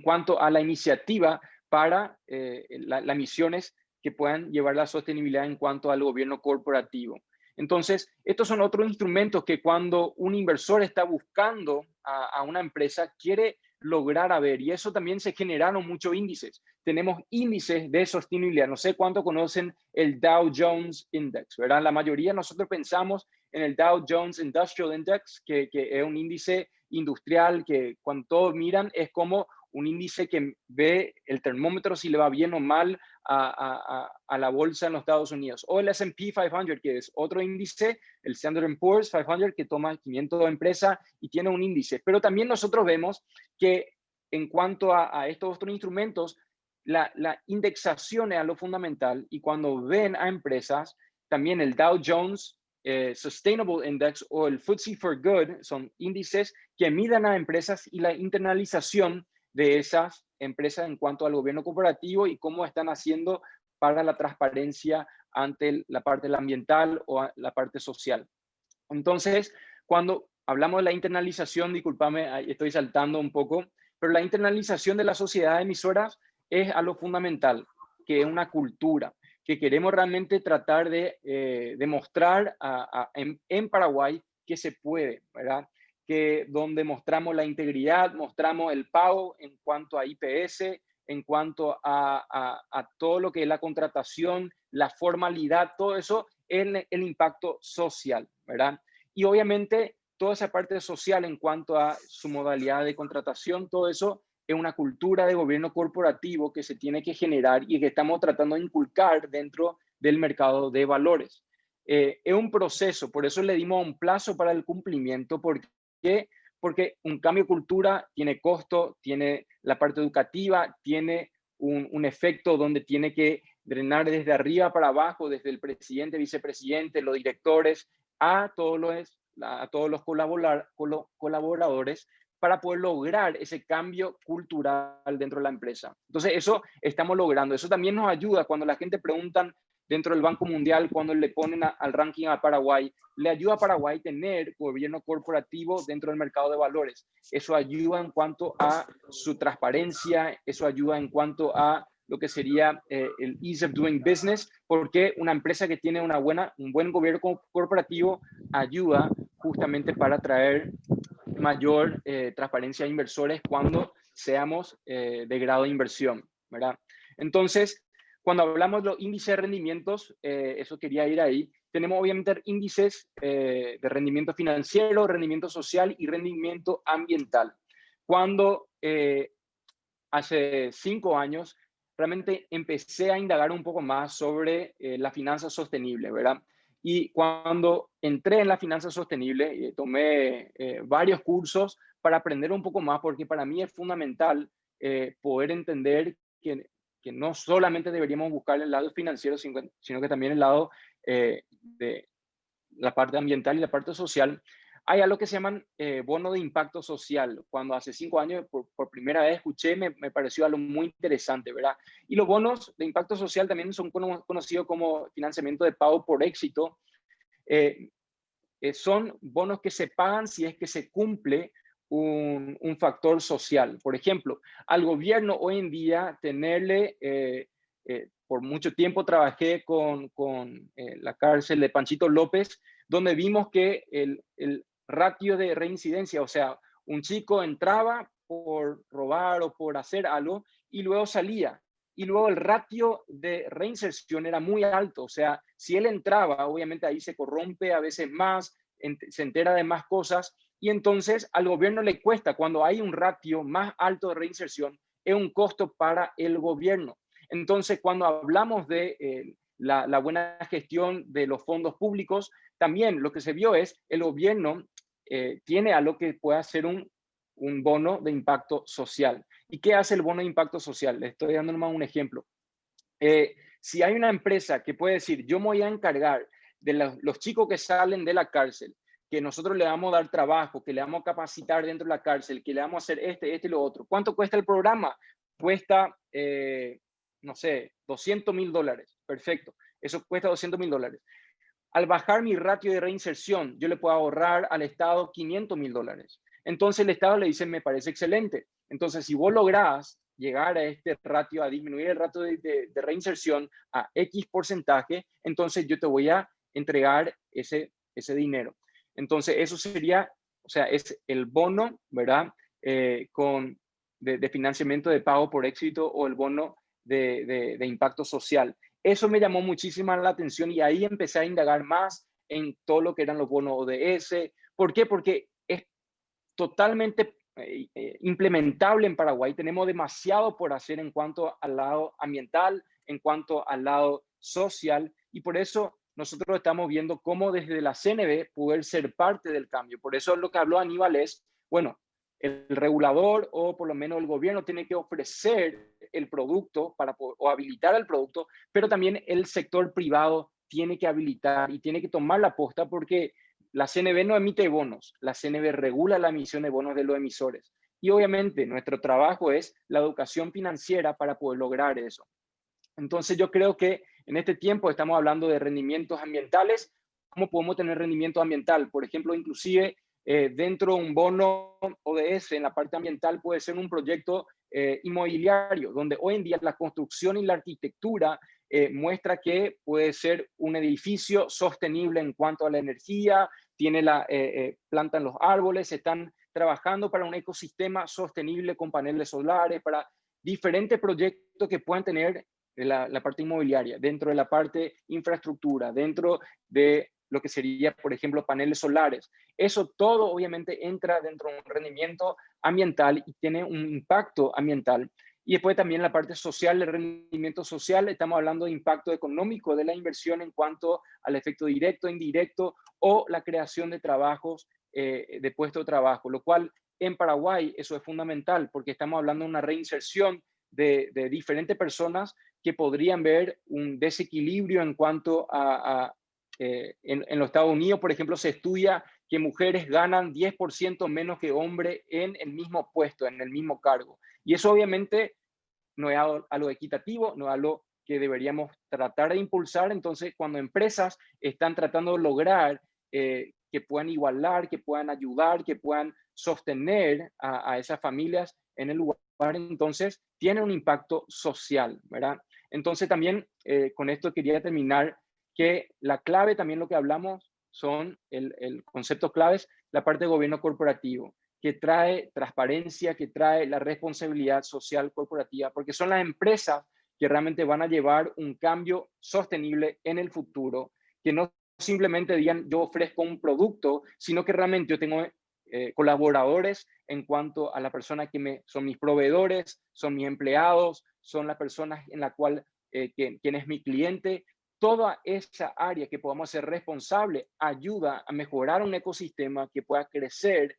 cuanto a la iniciativa para las misiones que puedan llevar la sostenibilidad en cuanto al gobierno corporativo. Entonces, estos son otros instrumentos que cuando un inversor está buscando a una empresa, quiere lograr a ver, y eso también se generaron muchos índices. Tenemos índices de sostenibilidad, no sé cuánto conocen el Dow Jones Index, ¿verdad? La mayoría de nosotros pensamos en el Dow Jones Industrial Index, que es un índice industrial que cuando todos miran es como un índice que ve el termómetro si le va bien o mal a la bolsa en los Estados Unidos. O el S&P 500, que es otro índice, el Standard & Poor's 500, que toma 500 empresas y tiene un índice. Pero también nosotros vemos que en cuanto a estos otros instrumentos, la indexación es a lo fundamental, y cuando ven a empresas, también el Dow Jones Sustainable Index o el FTSE for Good son índices que miden a empresas y la internalización de esas empresas en cuanto al gobierno corporativo y cómo están haciendo para la transparencia ante la parte ambiental o la parte social. Entonces, cuando hablamos de la internalización, discúlpame, estoy saltando un poco, pero la internalización de la sociedad emisoras es a lo fundamental, que es una cultura, que queremos realmente tratar de demostrar en Paraguay que se puede, ¿verdad? Que donde mostramos la integridad, mostramos el pago en cuanto a IPS, en cuanto a todo lo que es la contratación, la formalidad, todo eso, el impacto social, ¿verdad? Y obviamente toda esa parte social en cuanto a su modalidad de contratación, todo eso es una cultura de gobierno corporativo que se tiene que generar y que estamos tratando de inculcar dentro del mercado de valores. Es un proceso, por eso le dimos un plazo para el cumplimiento, porque un cambio de cultura tiene costo, tiene la parte educativa, tiene un efecto donde tiene que drenar desde arriba para abajo, desde el presidente, vicepresidente, los directores, a todos los colaboradores, para poder lograr ese cambio cultural dentro de la empresa. Entonces, eso estamos logrando. Eso también nos ayuda cuando la gente pregunta dentro del Banco Mundial, cuando le ponen al ranking a Paraguay, le ayuda a Paraguay tener gobierno corporativo dentro del mercado de valores. Eso ayuda en cuanto a su transparencia, eso ayuda en cuanto a lo que sería el ease of doing business, porque una empresa que tiene un buen gobierno corporativo ayuda justamente para traer mayor transparencia a inversores cuando seamos de grado de inversión, ¿verdad? Entonces, cuando hablamos de los índices de rendimientos, eso quería ir ahí, tenemos obviamente índices de rendimiento financiero, rendimiento social y rendimiento ambiental. Cuando hace 5 años realmente empecé a indagar un poco más sobre la finanza sostenible, ¿verdad? Y cuando entré en la finanza sostenible, tomé varios cursos para aprender un poco más, porque para mí es fundamental poder entender que no solamente deberíamos buscar el lado financiero, sino que también el lado de la parte ambiental y la parte social. hay algo que se llaman bono de impacto social. Cuando hace 5 años por primera vez escuché, me pareció algo muy interesante, ¿verdad? Y los bonos de impacto social también son conocidos como financiamiento de pago por éxito. Son bonos que se pagan si es que se cumple un factor social. Por ejemplo, al gobierno hoy en día tenerle, por mucho tiempo trabajé con la cárcel de Panchito López, donde vimos que el ratio de reincidencia, o sea, un chico entraba por robar o por hacer algo y luego salía. Y luego el ratio de reinserción era muy alto. O sea, si él entraba, obviamente ahí se corrompe a veces más, se entera de más cosas. Y entonces al gobierno le cuesta, cuando hay un ratio más alto de reinserción, es un costo para el gobierno. Entonces, cuando hablamos de la buena gestión de los fondos públicos, también lo que se vio es el gobierno tiene algo que pueda ser un bono de impacto social. ¿Y qué hace el bono de impacto social? Les estoy dando nomás un ejemplo. Si hay una empresa que puede decir, yo me voy a encargar de los chicos que salen de la cárcel, que nosotros le vamos a dar trabajo, que le vamos a capacitar dentro de la cárcel, que le vamos a hacer este y lo otro. ¿Cuánto cuesta el programa? Cuesta, no sé, $200.000. Perfecto. Eso cuesta $200.000. Al bajar mi ratio de reinserción, yo le puedo ahorrar al Estado $500.000. Entonces el Estado le dice, me parece excelente. Entonces, si vos lográs llegar a este ratio, a disminuir el ratio de reinserción a X porcentaje, entonces yo te voy a entregar ese dinero. Entonces, eso sería, o sea, es el bono, ¿verdad? De financiamiento de pago por éxito o el bono de impacto social. Eso me llamó muchísimo la atención y ahí empecé a indagar más en todo lo que eran los bonos ODS. ¿Por qué? Porque es totalmente implementable en Paraguay. Tenemos demasiado por hacer en cuanto al lado ambiental, en cuanto al lado social, y por eso nosotros estamos viendo cómo desde la CNB poder ser parte del cambio. Por eso lo que habló Aníbal es, bueno, el regulador o por lo menos el gobierno tiene que ofrecer el producto o habilitar el producto, pero también el sector privado tiene que habilitar y tiene que tomar la posta, porque la CNB no emite bonos, la CNB regula la emisión de bonos de los emisores. Y obviamente nuestro trabajo es la educación financiera para poder lograr eso. Entonces yo creo que en este tiempo estamos hablando de rendimientos ambientales. ¿Cómo podemos tener rendimiento ambiental? Por ejemplo, inclusive dentro de un bono ODS en la parte ambiental puede ser un proyecto inmobiliario, donde hoy en día la construcción y la arquitectura muestra que puede ser un edificio sostenible en cuanto a la energía, tiene plantan los árboles, están trabajando para un ecosistema sostenible con paneles solares, para diferentes proyectos que puedan tener la parte inmobiliaria, dentro de la parte infraestructura, dentro de lo que sería, por ejemplo, paneles solares. Eso todo obviamente entra dentro de un rendimiento ambiental y tiene un impacto ambiental. Y después también la parte social, el rendimiento social, estamos hablando de impacto económico de la inversión en cuanto al efecto directo, indirecto o la creación de trabajos, de puestos de trabajo, lo cual en Paraguay eso es fundamental porque estamos hablando de una reinserción de diferentes personas que podrían ver un desequilibrio en cuanto en los Estados Unidos, por ejemplo, se estudia que mujeres ganan 10% menos que hombres en el mismo puesto, en el mismo cargo. Y eso obviamente no es algo equitativo, no es algo que deberíamos tratar de impulsar. Entonces, cuando empresas están tratando de lograr que puedan igualar, que puedan ayudar, que puedan sostener a esas familias en el lugar, entonces tiene un impacto social, ¿verdad? Entonces también con esto quería terminar que la clave también lo que hablamos son el concepto clave es la parte de gobierno corporativo, que trae transparencia, que trae la responsabilidad social corporativa, porque son las empresas que realmente van a llevar un cambio sostenible en el futuro, que no simplemente digan yo ofrezco un producto, sino que realmente yo tengo colaboradores en cuanto a la persona que son mis proveedores, son mis empleados, son las personas en la cual quien es mi cliente. Toda esa área que podamos ser responsable ayuda a mejorar un ecosistema que pueda crecer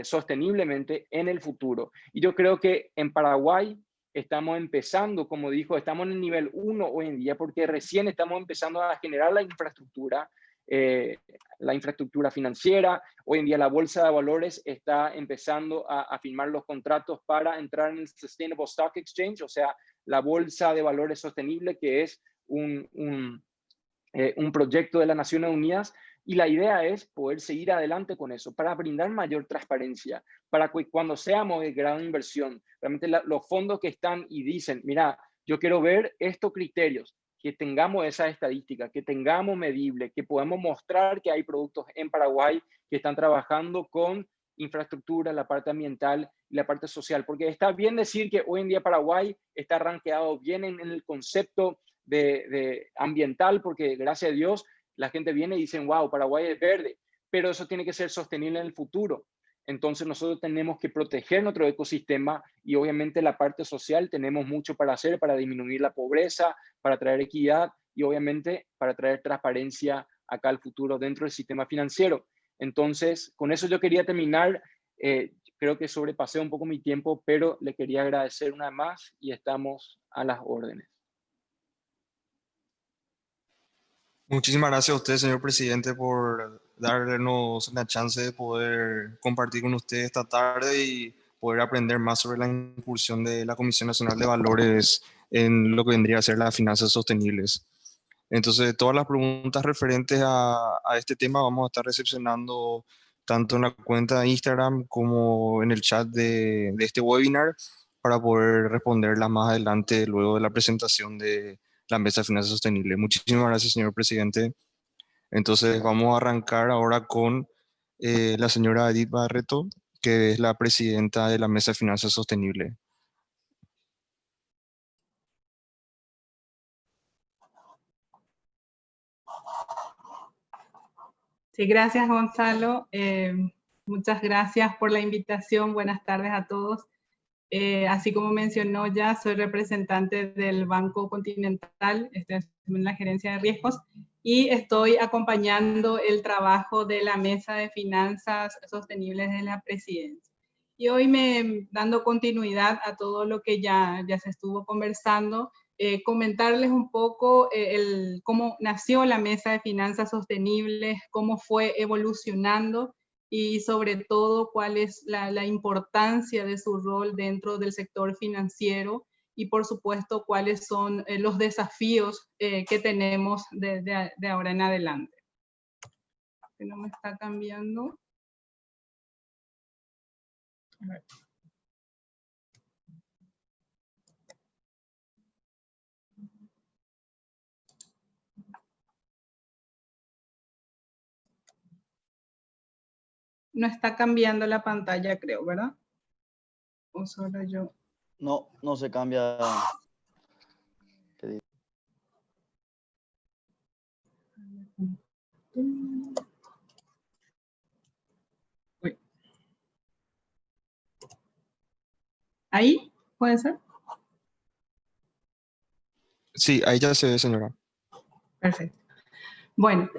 sosteniblemente en el futuro. Y yo creo que en Paraguay estamos empezando, como dijo, estamos en el nivel 1 hoy en día porque recién estamos empezando a generar la infraestructura. la infraestructura financiera. Hoy en día la bolsa de valores está empezando a firmar los contratos para entrar en el Sustainable Stock Exchange, o sea, la bolsa de valores sostenible, que es un proyecto de las Naciones Unidas. Y la idea es poder seguir adelante con eso, para brindar mayor transparencia, para que cuando seamos de gran inversión, realmente los fondos que están y dicen, mira, yo quiero ver estos criterios, que tengamos esa estadística, que tengamos medible, que podamos mostrar que hay productos en Paraguay que están trabajando con infraestructura, la parte ambiental y la parte social. Porque está bien decir que hoy en día Paraguay está rankeado bien en el concepto de ambiental, porque gracias a Dios la gente viene y dice, wow, Paraguay es verde, pero eso tiene que ser sostenible en el futuro. Entonces nosotros tenemos que proteger nuestro ecosistema y obviamente la parte social tenemos mucho para hacer, para disminuir la pobreza, para traer equidad y obviamente para traer transparencia acá al futuro dentro del sistema financiero. Entonces, con eso yo quería terminar. Creo que sobrepasé un poco mi tiempo, pero le quería agradecer una vez más y estamos a las órdenes. Muchísimas gracias a usted, señor presidente, por darnos la chance de poder compartir con usted esta tarde y poder aprender más sobre la incursión de la Comisión Nacional de Valores en lo que vendría a ser las finanzas sostenibles. Entonces, todas las preguntas referentes a este tema vamos a estar recepcionando tanto en la cuenta de Instagram como en el chat de este webinar para poder responderlas más adelante luego de la presentación de la Mesa de Finanzas Sostenibles. Muchísimas gracias, señor presidente. Entonces, vamos a arrancar ahora con la señora Edith Barreto, que es la presidenta de la Mesa de Finanzas Sostenibles. Sí, gracias Gonzalo. Muchas gracias por la invitación. Buenas tardes a todos. Así como mencionó ya, soy representante del Banco Continental, estoy en la gerencia de riesgos y estoy acompañando el trabajo de la Mesa de Finanzas Sostenibles de la Presidencia. Y hoy dando continuidad a todo lo que ya se estuvo conversando, comentarles un poco cómo nació la Mesa de Finanzas Sostenibles, cómo fue evolucionando y sobre todo cuál es la importancia de su rol dentro del sector financiero y por supuesto cuáles son los desafíos que tenemos de ahora en adelante. Que no me está cambiando. A ver. No está cambiando la pantalla, creo, ¿verdad? ¿O solo yo? No, no se cambia. Uy. ¿Ahí? ¿Puede ser? Sí, ahí ya se ve, señora. Perfecto. Bueno,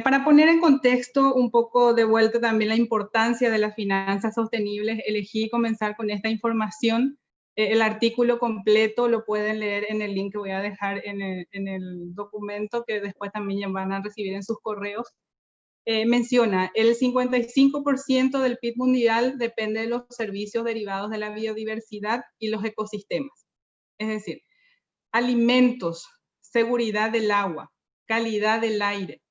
para poner en contexto un poco de vuelta también la importancia de las finanzas sostenibles, elegí comenzar con esta información. El artículo completo lo pueden leer en el link que voy a dejar en el documento que después también van a recibir en sus correos. Menciona, el 55% del PIB mundial depende de los servicios derivados de la biodiversidad y los ecosistemas. Es decir, alimentos, seguridad del agua, calidad del aire,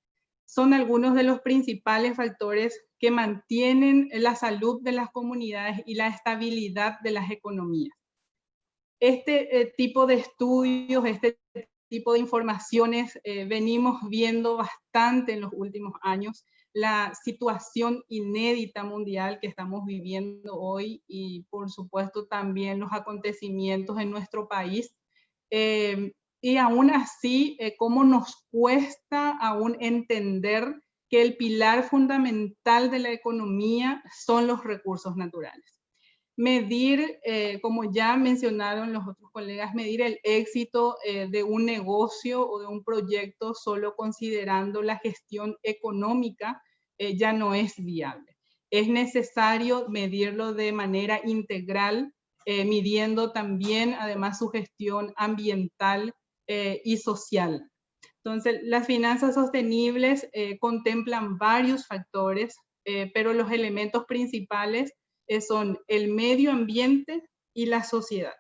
son algunos de los principales factores que mantienen la salud de las comunidades y la estabilidad de las economías. Este tipo de estudios, este tipo de informaciones venimos viendo bastante en los últimos años. La situación inédita mundial que estamos viviendo hoy y por supuesto también los acontecimientos en nuestro país. Y aún así, cómo nos cuesta aún entender que el pilar fundamental de la economía son los recursos naturales. Medir, como ya mencionaron los otros colegas, medir el éxito de un negocio o de un proyecto solo considerando la gestión económica ya no es viable. Es necesario medirlo de manera integral, midiendo también además su gestión ambiental y social. Entonces, las finanzas sostenibles contemplan varios factores, pero los elementos principales son el medio ambiente y la sociedad.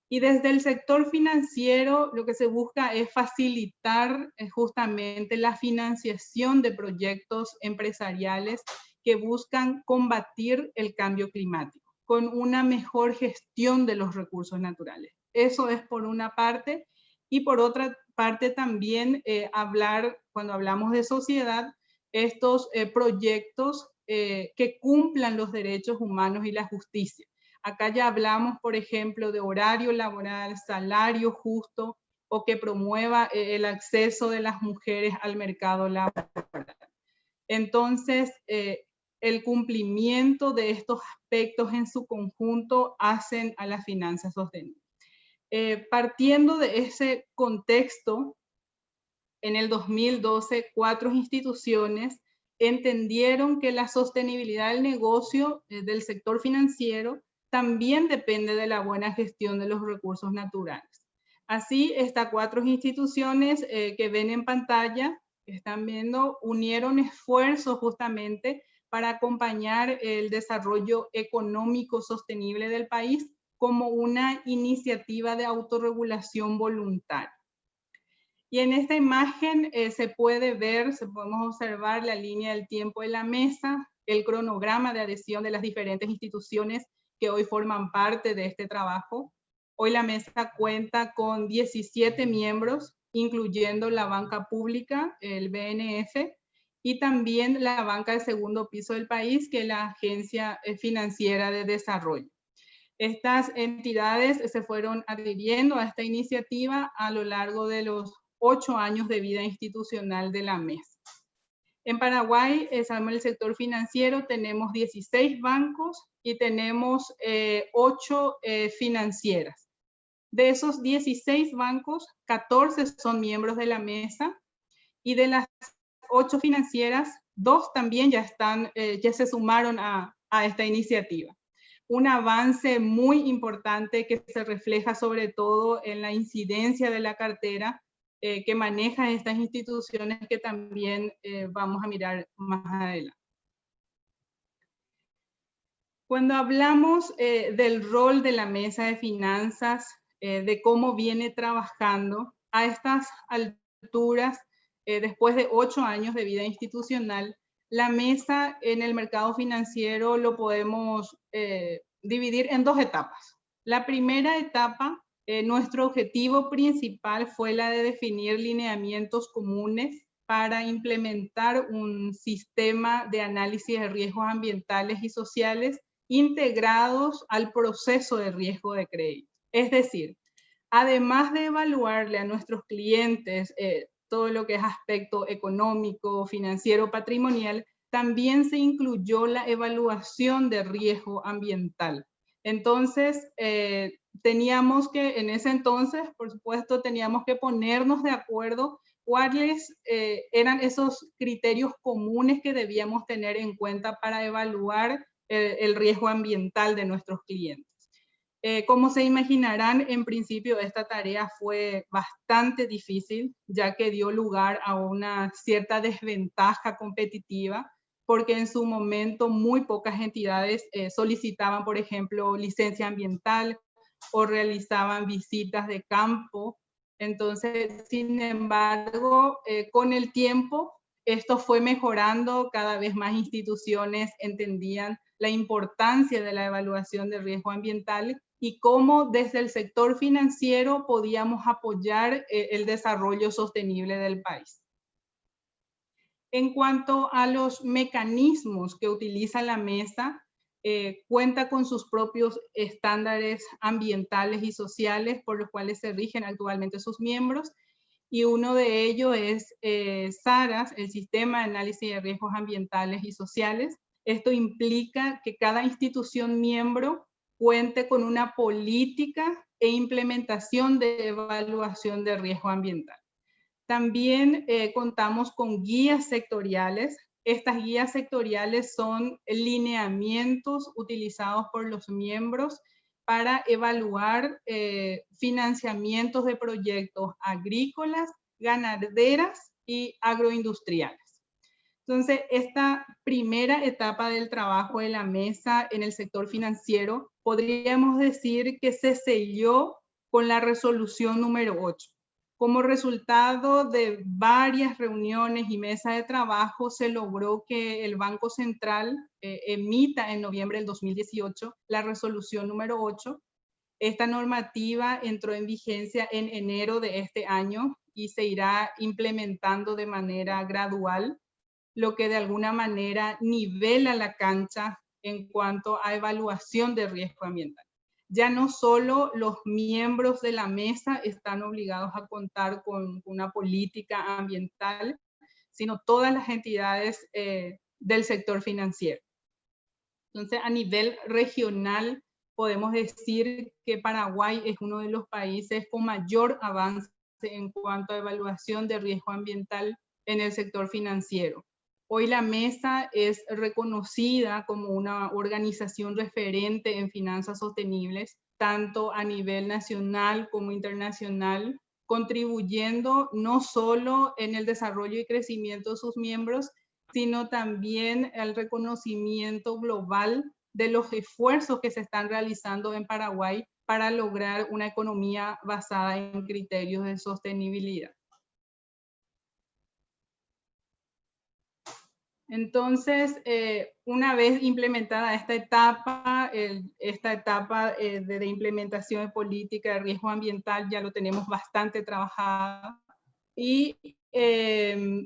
Y desde el sector financiero lo que se busca es facilitar justamente la financiación de proyectos empresariales que buscan combatir el cambio climático con una mejor gestión de los recursos naturales. Eso es por una parte. Y por otra parte también cuando hablamos de sociedad, estos proyectos que cumplan los derechos humanos y la justicia. Acá ya hablamos, por ejemplo, de horario laboral, salario justo, o que promueva el acceso de las mujeres al mercado laboral. Entonces, el cumplimiento de estos aspectos en su conjunto hacen a las finanzas sostenibles. Partiendo de ese contexto, en el 2012, 4 instituciones entendieron que la sostenibilidad del negocio del sector financiero también depende de la buena gestión de los recursos naturales. Así, estas 4 instituciones que ven en pantalla, que están viendo, unieron esfuerzos justamente para acompañar el desarrollo económico sostenible del país como una iniciativa de autorregulación voluntaria. Y en esta imagen podemos observar la línea del tiempo de la mesa, el cronograma de adhesión de las diferentes instituciones que hoy forman parte de este trabajo. Hoy la mesa cuenta con 17 miembros, incluyendo la banca pública, el BNF, y también la banca de segundo piso del país, que es la Agencia Financiera de Desarrollo. Estas entidades se fueron adhiriendo a esta iniciativa a lo largo de los 8 años de vida institucional de la mesa. En Paraguay, en el sector financiero, tenemos 16 bancos y tenemos 8 financieras. De esos 16 bancos, 14 son miembros de la mesa, y de las 8 financieras, 2 también ya se sumaron a esta iniciativa. Un avance muy importante que se refleja sobre todo en la incidencia de la cartera que manejan estas instituciones, que también vamos a mirar más adelante. Cuando hablamos del rol de la mesa de finanzas, de cómo viene trabajando a estas alturas, después de 8 años de vida institucional, la mesa en el mercado financiero lo podemos dividir en 2 etapas. La primera etapa, nuestro objetivo principal fue la de definir lineamientos comunes para implementar un sistema de análisis de riesgos ambientales y sociales integrados al proceso de riesgo de crédito. Es decir, además de evaluarle a nuestros clientes todo lo que es aspecto económico, financiero, patrimonial, también se incluyó la evaluación de riesgo ambiental. Entonces, en ese entonces, por supuesto, teníamos que ponernos de acuerdo cuáles eran esos criterios comunes que debíamos tener en cuenta para evaluar el riesgo ambiental de nuestros clientes. Como se imaginarán, en principio esta tarea fue bastante difícil, ya que dio lugar a una cierta desventaja competitiva, porque en su momento muy pocas entidades solicitaban, por ejemplo, licencia ambiental o realizaban visitas de campo. Entonces, sin embargo, con el tiempo, esto fue mejorando, cada vez más instituciones entendían la importancia de la evaluación de riesgo ambiental y cómo desde el sector financiero podíamos apoyar el desarrollo sostenible del país. En cuanto a los mecanismos que utiliza la mesa, cuenta con sus propios estándares ambientales y sociales por los cuales se rigen actualmente sus miembros, y uno de ellos es SARAS, el Sistema de Análisis de Riesgos Ambientales y Sociales. Esto implica que cada institución miembro cuente con una política e implementación de evaluación de riesgo ambiental. También contamos con guías sectoriales. Estas guías sectoriales son lineamientos utilizados por los miembros para evaluar financiamientos de proyectos agrícolas ganaderas y agroindustriales. Entonces, esta primera etapa del trabajo de la mesa en el sector financiero, podríamos decir que se selló con la resolución número 8. Como resultado de varias reuniones y mesas de trabajo, se logró que el Banco Central emita en noviembre del 2018 la resolución número 8. Esta normativa entró en vigencia en enero de este año y se irá implementando de manera gradual, lo que de alguna manera nivela la cancha en cuanto a evaluación de riesgo ambiental. Ya no solo los miembros de la mesa están obligados a contar con una política ambiental, sino todas las entidades del sector financiero. Entonces, a nivel regional, podemos decir que Paraguay es uno de los países con mayor avance en cuanto a evaluación de riesgo ambiental en el sector financiero. Hoy la mesa es reconocida como una organización referente en finanzas sostenibles, tanto a nivel nacional como internacional, contribuyendo no solo en el desarrollo y crecimiento de sus miembros, sino también al reconocimiento global de los esfuerzos que se están realizando en Paraguay para lograr una economía basada en criterios de sostenibilidad. Entonces, una vez implementada esta etapa de implementación de política de riesgo ambiental, ya lo tenemos bastante trabajado. Y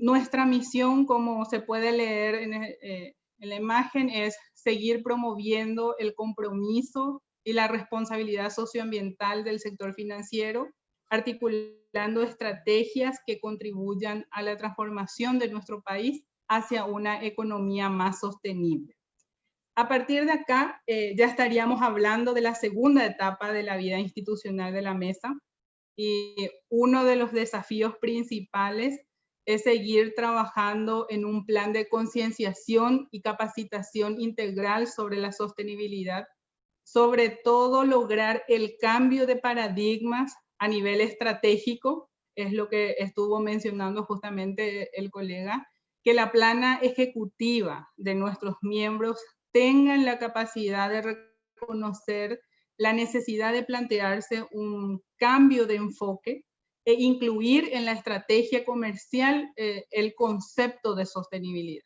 nuestra misión, como se puede leer en la imagen, es seguir promoviendo el compromiso y la responsabilidad socioambiental del sector financiero, articulando estrategias que contribuyan a la transformación de nuestro país hacia una economía más sostenible. A partir de acá, ya estaríamos hablando de la segunda etapa de la vida institucional de la mesa, y uno de los desafíos principales es seguir trabajando en un plan de concienciación y capacitación integral sobre la sostenibilidad, sobre todo lograr el cambio de paradigmas a nivel estratégico, es lo que estuvo mencionando justamente el colega, que la plana ejecutiva de nuestros miembros tengan la capacidad de reconocer la necesidad de plantearse un cambio de enfoque e incluir en la estrategia comercial el concepto de sostenibilidad.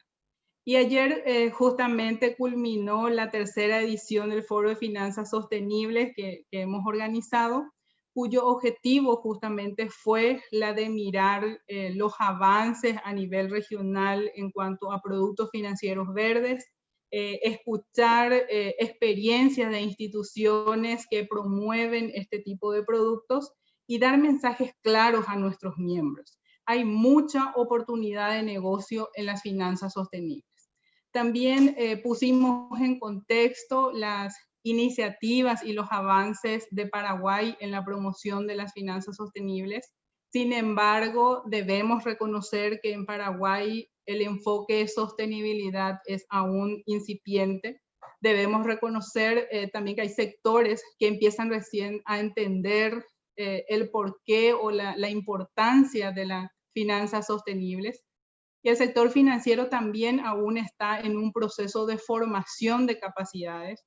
Y ayer justamente culminó la tercera edición del Foro de Finanzas Sostenibles que hemos organizado, cuyo objetivo justamente fue la de mirar los avances a nivel regional en cuanto a productos financieros verdes, escuchar experiencias de instituciones que promueven este tipo de productos y dar mensajes claros a nuestros miembros. Hay mucha oportunidad de negocio en las finanzas sostenibles. También pusimos en contexto las iniciativas y los avances de Paraguay en la promoción de las finanzas sostenibles. Sin embargo, debemos reconocer que en Paraguay el enfoque de sostenibilidad es aún incipiente. Debemos reconocer también que hay sectores que empiezan recién a entender el porqué o la importancia de las finanzas sostenibles. Y el sector financiero también aún está en un proceso de formación de capacidades,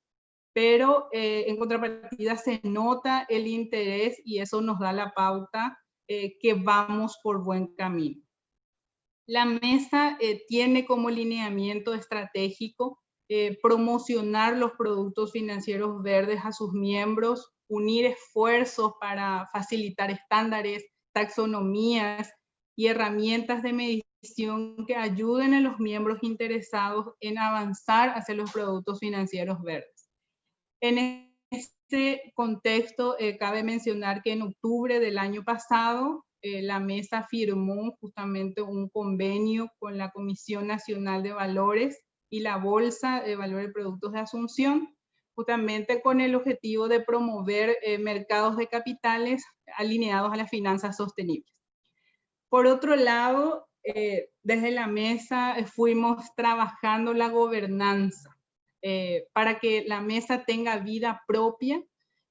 pero en contrapartida se nota el interés y eso nos da la pauta que vamos por buen camino. La mesa tiene como lineamiento estratégico promocionar los productos financieros verdes a sus miembros, unir esfuerzos para facilitar estándares, taxonomías y herramientas de medición que ayuden a los miembros interesados en avanzar hacia los productos financieros verdes. En este contexto, cabe mencionar que en octubre del año pasado, la mesa firmó justamente un convenio con la Comisión Nacional de Valores y la Bolsa de Valores de Productos de Asunción, justamente con el objetivo de promover mercados de capitales alineados a las finanzas sostenibles. Por otro lado, desde la mesa fuimos trabajando la gobernanza para que la mesa tenga vida propia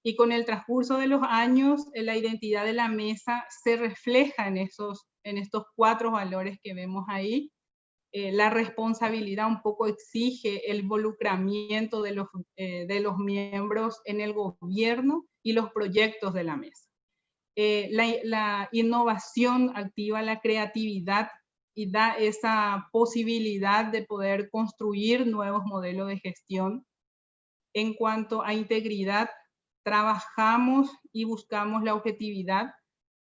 y con el transcurso de los años la identidad de la mesa se refleja en en estos 4 valores que vemos ahí. La responsabilidad un poco exige el involucramiento de los miembros en el gobierno y los proyectos de la mesa. La innovación activa la creatividad y da esa posibilidad de poder construir nuevos modelos de gestión. En cuanto a integridad, trabajamos y buscamos la objetividad,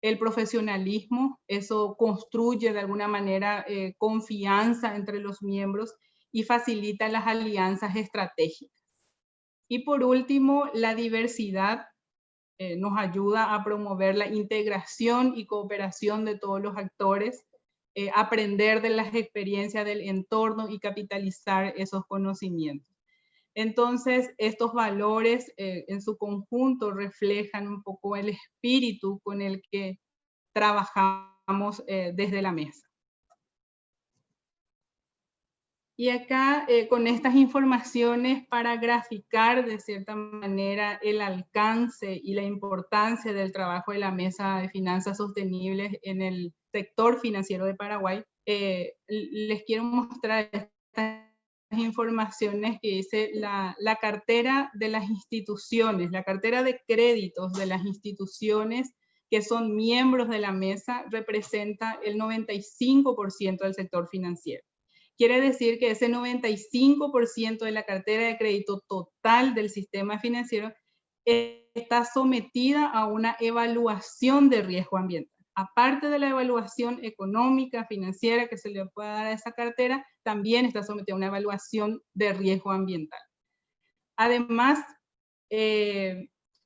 el profesionalismo, eso construye de alguna manera confianza entre los miembros y facilita las alianzas estratégicas. Y por último, la diversidad nos ayuda a promover la integración y cooperación de todos los actores, aprender de las experiencias del entorno y capitalizar esos conocimientos. Entonces, estos valores en su conjunto reflejan un poco el espíritu con el que trabajamos desde la mesa. Y acá, con estas informaciones para graficar de cierta manera el alcance y la importancia del trabajo de la Mesa de Finanzas Sostenibles en el sector financiero de Paraguay, les quiero mostrar estas informaciones que dice la cartera de las instituciones, la cartera de créditos de las instituciones que son miembros de la mesa representa el 95% del sector financiero. Quiere decir que ese 95% de la cartera de crédito total del sistema financiero está sometida a una evaluación de riesgo ambiental. Aparte de la evaluación económica, financiera que se le puede dar a esa cartera, también está sometida a una evaluación de riesgo ambiental. Además,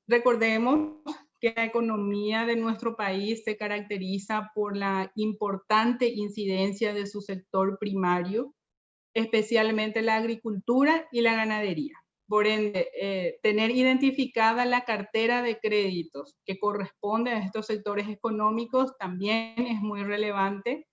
recordemos que la economía de nuestro país se caracteriza por la importante incidencia de su sector primario, especialmente la agricultura y la ganadería. Por ende, tener identificada la cartera de créditos que corresponde a estos sectores económicos también es muy relevante.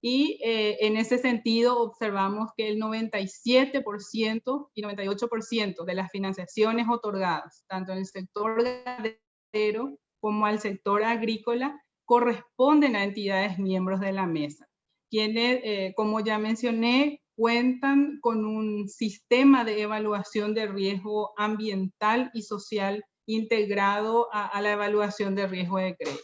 Y en ese sentido observamos que el 97% y 98% de las financiaciones otorgadas, tanto en el sector ganadero como al sector agrícola, corresponden a entidades miembros de la mesa, quienes, como ya mencioné, cuentan con un sistema de evaluación de riesgo ambiental y social integrado a la evaluación de riesgo de crédito.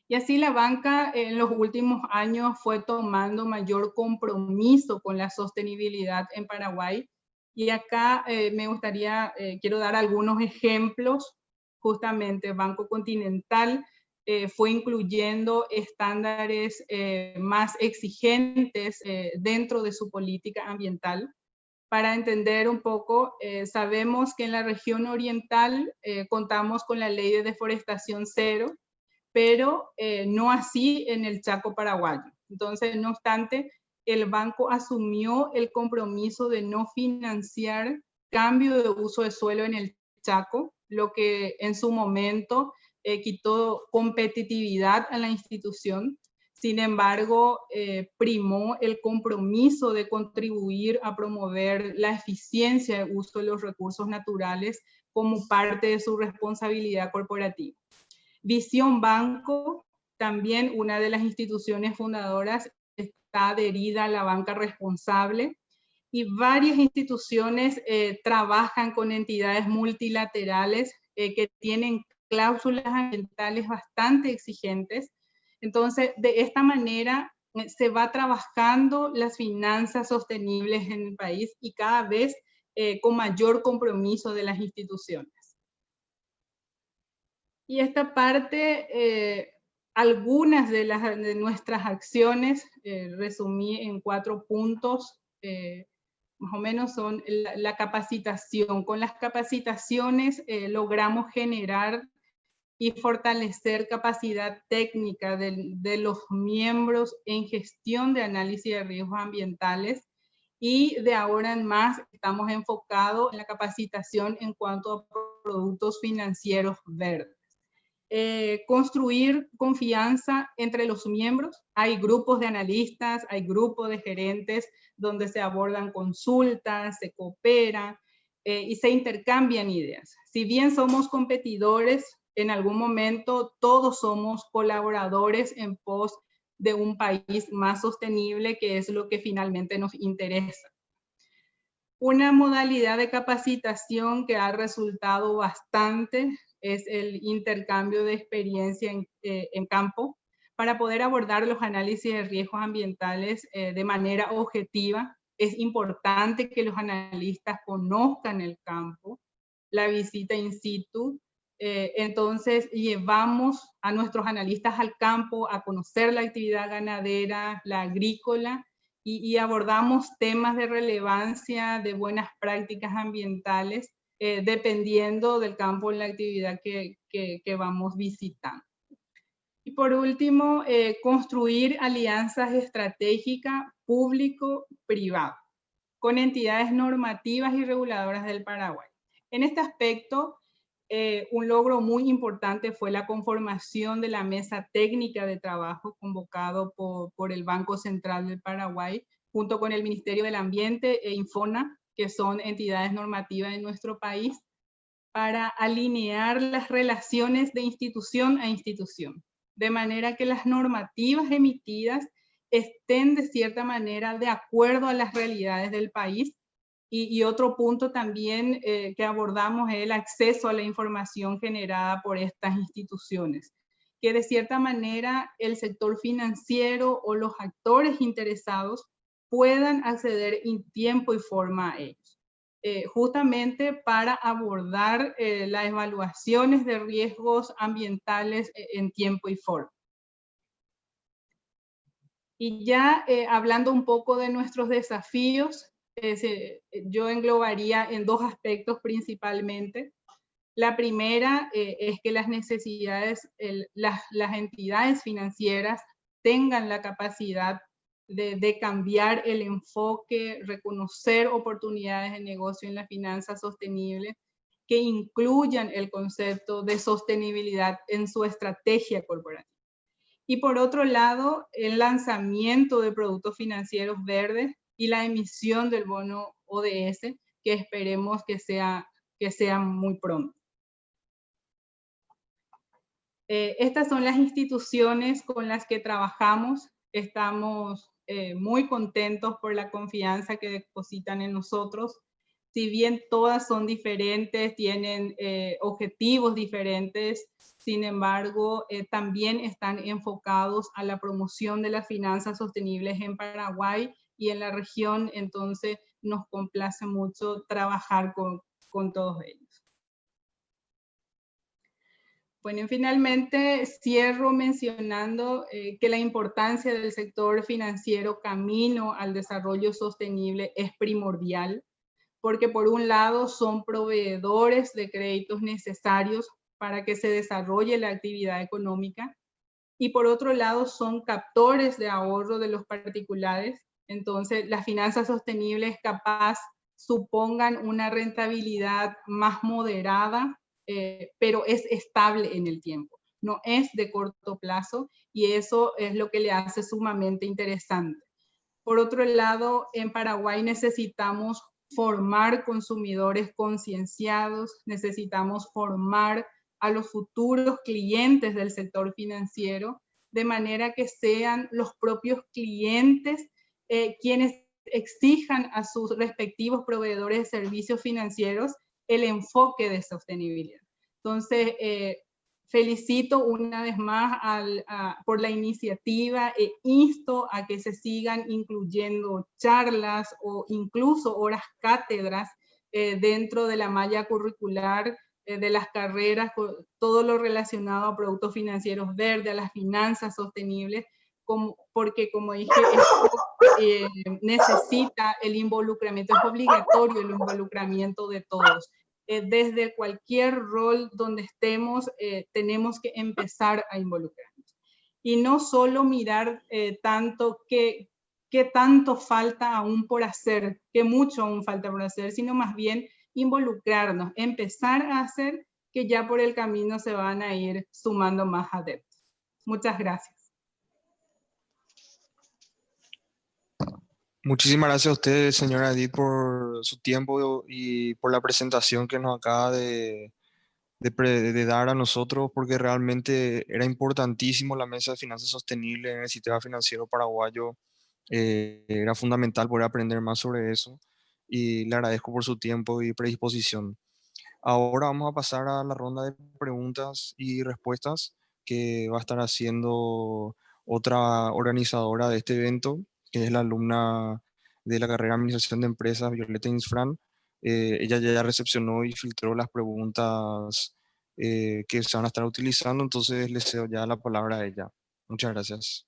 Y así la banca en los últimos años fue tomando mayor compromiso con la sostenibilidad en Paraguay. Y acá quiero dar algunos ejemplos. Justamente Banco Continental fue incluyendo estándares más exigentes dentro de su política ambiental. Para entender un poco, sabemos que en la región oriental contamos con la ley de deforestación cero, pero no así en el Chaco paraguayo. Entonces, no obstante, el banco asumió el compromiso de no financiar cambio de uso de suelo en el Chaco, lo que en su momento quitó competitividad a la institución. Sin embargo, primó el compromiso de contribuir a promover la eficiencia de uso de los recursos naturales como parte de su responsabilidad corporativa. Visión Banco, también una de las instituciones fundadoras, está adherida a la banca responsable y varias instituciones trabajan con entidades multilaterales que tienen cláusulas ambientales bastante exigentes. Entonces, de esta manera se va trabajando las finanzas sostenibles en el país y cada vez con mayor compromiso de las instituciones. Y esta parte, algunas de nuestras acciones, resumí en 4 puntos, más o menos son la capacitación. Con las capacitaciones logramos generar y fortalecer capacidad técnica de los miembros en gestión de análisis de riesgos ambientales, y de ahora en más estamos enfocados en la capacitación en cuanto a productos financieros verdes. Construir confianza entre los miembros. Hay grupos de analistas, hay grupos de gerentes donde se abordan consultas, se coopera y se intercambian ideas. Si bien somos competidores, en algún momento todos somos colaboradores en pos de un país más sostenible, que es lo que finalmente nos interesa. Una modalidad de capacitación que ha resultado bastante es el intercambio de experiencia en campo para poder abordar los análisis de riesgos ambientales de manera objetiva. Es importante que los analistas conozcan el campo, la visita in situ. Entonces llevamos a nuestros analistas al campo a conocer la actividad ganadera, la agrícola, y abordamos temas de relevancia, de buenas prácticas ambientales, dependiendo del campo en la actividad que vamos visitando. Y por último, construir alianzas estratégicas público-privado con entidades normativas y reguladoras del Paraguay. En este aspecto, un logro muy importante fue la conformación de la mesa técnica de trabajo convocado por el Banco Central del Paraguay, junto con el Ministerio del Ambiente e Infona, que son entidades normativas en nuestro país, para alinear las relaciones de institución a institución, de manera que las normativas emitidas estén de cierta manera de acuerdo a las realidades del país. Y otro punto también que abordamos es el acceso a la información generada por estas instituciones, que de cierta manera el sector financiero o los actores interesados puedan acceder en tiempo y forma a ellos, justamente para abordar las evaluaciones de riesgos ambientales en tiempo y forma. Y ya hablando un poco de nuestros desafíos, yo englobaría en dos aspectos principalmente. La primera es que las necesidades, las entidades financieras tengan la capacidad de cambiar el enfoque, reconocer oportunidades de negocio en la finanza sostenible, que incluyan el concepto de sostenibilidad en su estrategia corporativa. Y por otro lado, el lanzamiento de productos financieros verdes y la emisión del bono ODS, que esperemos que sea muy pronto. Estas son las instituciones con las que trabajamos. Estamos muy contentos por la confianza que depositan en nosotros. Si bien todas son diferentes, tienen objetivos diferentes, sin embargo, también están enfocados a la promoción de las finanzas sostenibles en Paraguay y en la región. Entonces, nos complace mucho trabajar con todos ellos. Bueno, y finalmente cierro mencionando que la importancia del sector financiero camino al desarrollo sostenible es primordial, porque por un lado son proveedores de créditos necesarios para que se desarrolle la actividad económica, y por otro lado son captores de ahorro de los particulares. Entonces, las finanzas sostenibles capaz supongan una rentabilidad más moderada, pero es estable en el tiempo, no es de corto plazo, y eso es lo que le hace sumamente interesante. Por otro lado, en Paraguay necesitamos formar consumidores concienciados, necesitamos formar a los futuros clientes del sector financiero, de manera que sean los propios clientes quienes exijan a sus respectivos proveedores de servicios financieros el enfoque de sostenibilidad. Entonces, felicito una vez más por la iniciativa e insto a que se sigan incluyendo charlas o incluso horas cátedras dentro de la malla curricular de las carreras, todo lo relacionado a productos financieros verdes, a las finanzas sostenibles, porque como dije, esto necesita el involucramiento, es obligatorio el involucramiento de todos. Desde cualquier rol donde estemos, tenemos que empezar a involucrarnos. Y no solo mirar tanto qué tanto falta aún por hacer, qué mucho aún falta por hacer, sino más bien involucrarnos, empezar a hacer, que ya por el camino se van a ir sumando más adeptos. Muchas gracias. Muchísimas gracias a usted, señora Edith, por su tiempo y por la presentación que nos acaba de de dar a nosotros, porque realmente era importantísimo la mesa de finanzas sostenibles en el sistema financiero paraguayo. Era fundamental poder aprender más sobre eso y le agradezco por su tiempo y predisposición. Ahora vamos a pasar a la ronda de preguntas y respuestas que va a estar haciendo otra organizadora de este evento, que es la alumna de la carrera de Administración de Empresas, Violeta Insfran. Ella ya recepcionó y filtró las preguntas que se van a estar utilizando, entonces le cedo ya la palabra a ella. Muchas gracias.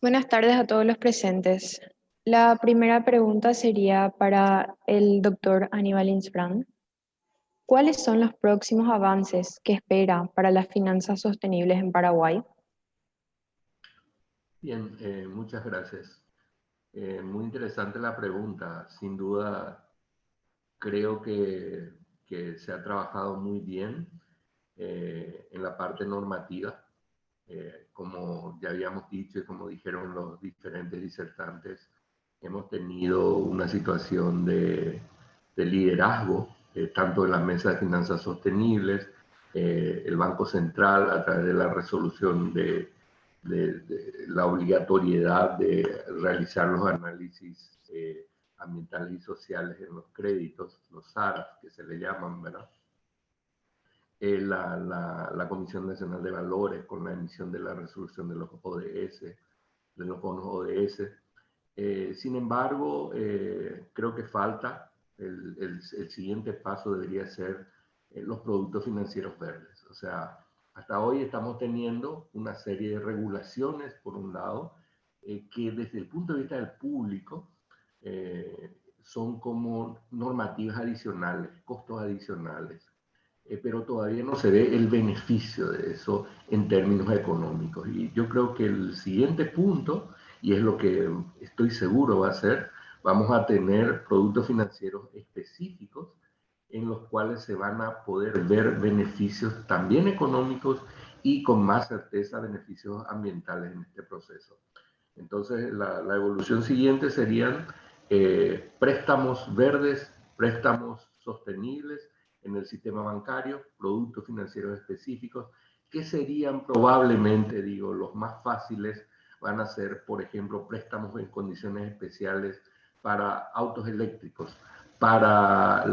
Buenas tardes a todos los presentes. La primera pregunta sería para el doctor Aníbal Insfrán. ¿Cuáles son los próximos avances que espera para las finanzas sostenibles en Paraguay? Bien, muchas gracias. Muy interesante la pregunta. Sin duda, creo que se ha trabajado muy bien en la parte normativa. Como ya habíamos dicho y como dijeron los diferentes disertantes, hemos tenido una situación de liderazgo, tanto en la Mesa de Finanzas Sostenibles, el Banco Central a través de la resolución de la obligatoriedad de realizar los análisis ambientales y sociales en los créditos, los SARAs que se le llaman, ¿verdad? La Comisión Nacional de Valores con la emisión de la resolución de los ODS, de los bonos ODS. Sin embargo, creo que falta, el siguiente paso debería ser los productos financieros verdes. O sea, hasta hoy estamos teniendo una serie de regulaciones, por un lado, que desde el punto de vista del público son como normativas adicionales, costos adicionales. Pero todavía no se ve el beneficio de eso en términos económicos. Y yo creo que el siguiente punto, y es lo que estoy seguro va a ser, vamos a tener productos financieros específicos en los cuales se van a poder ver beneficios también económicos y con más certeza beneficios ambientales en este proceso. Entonces, la evolución siguiente serían préstamos verdes, préstamos sostenibles en el sistema bancario, productos financieros específicos, que serían probablemente, digo, los más fáciles van a ser, por ejemplo, préstamos en condiciones especiales para autos eléctricos, para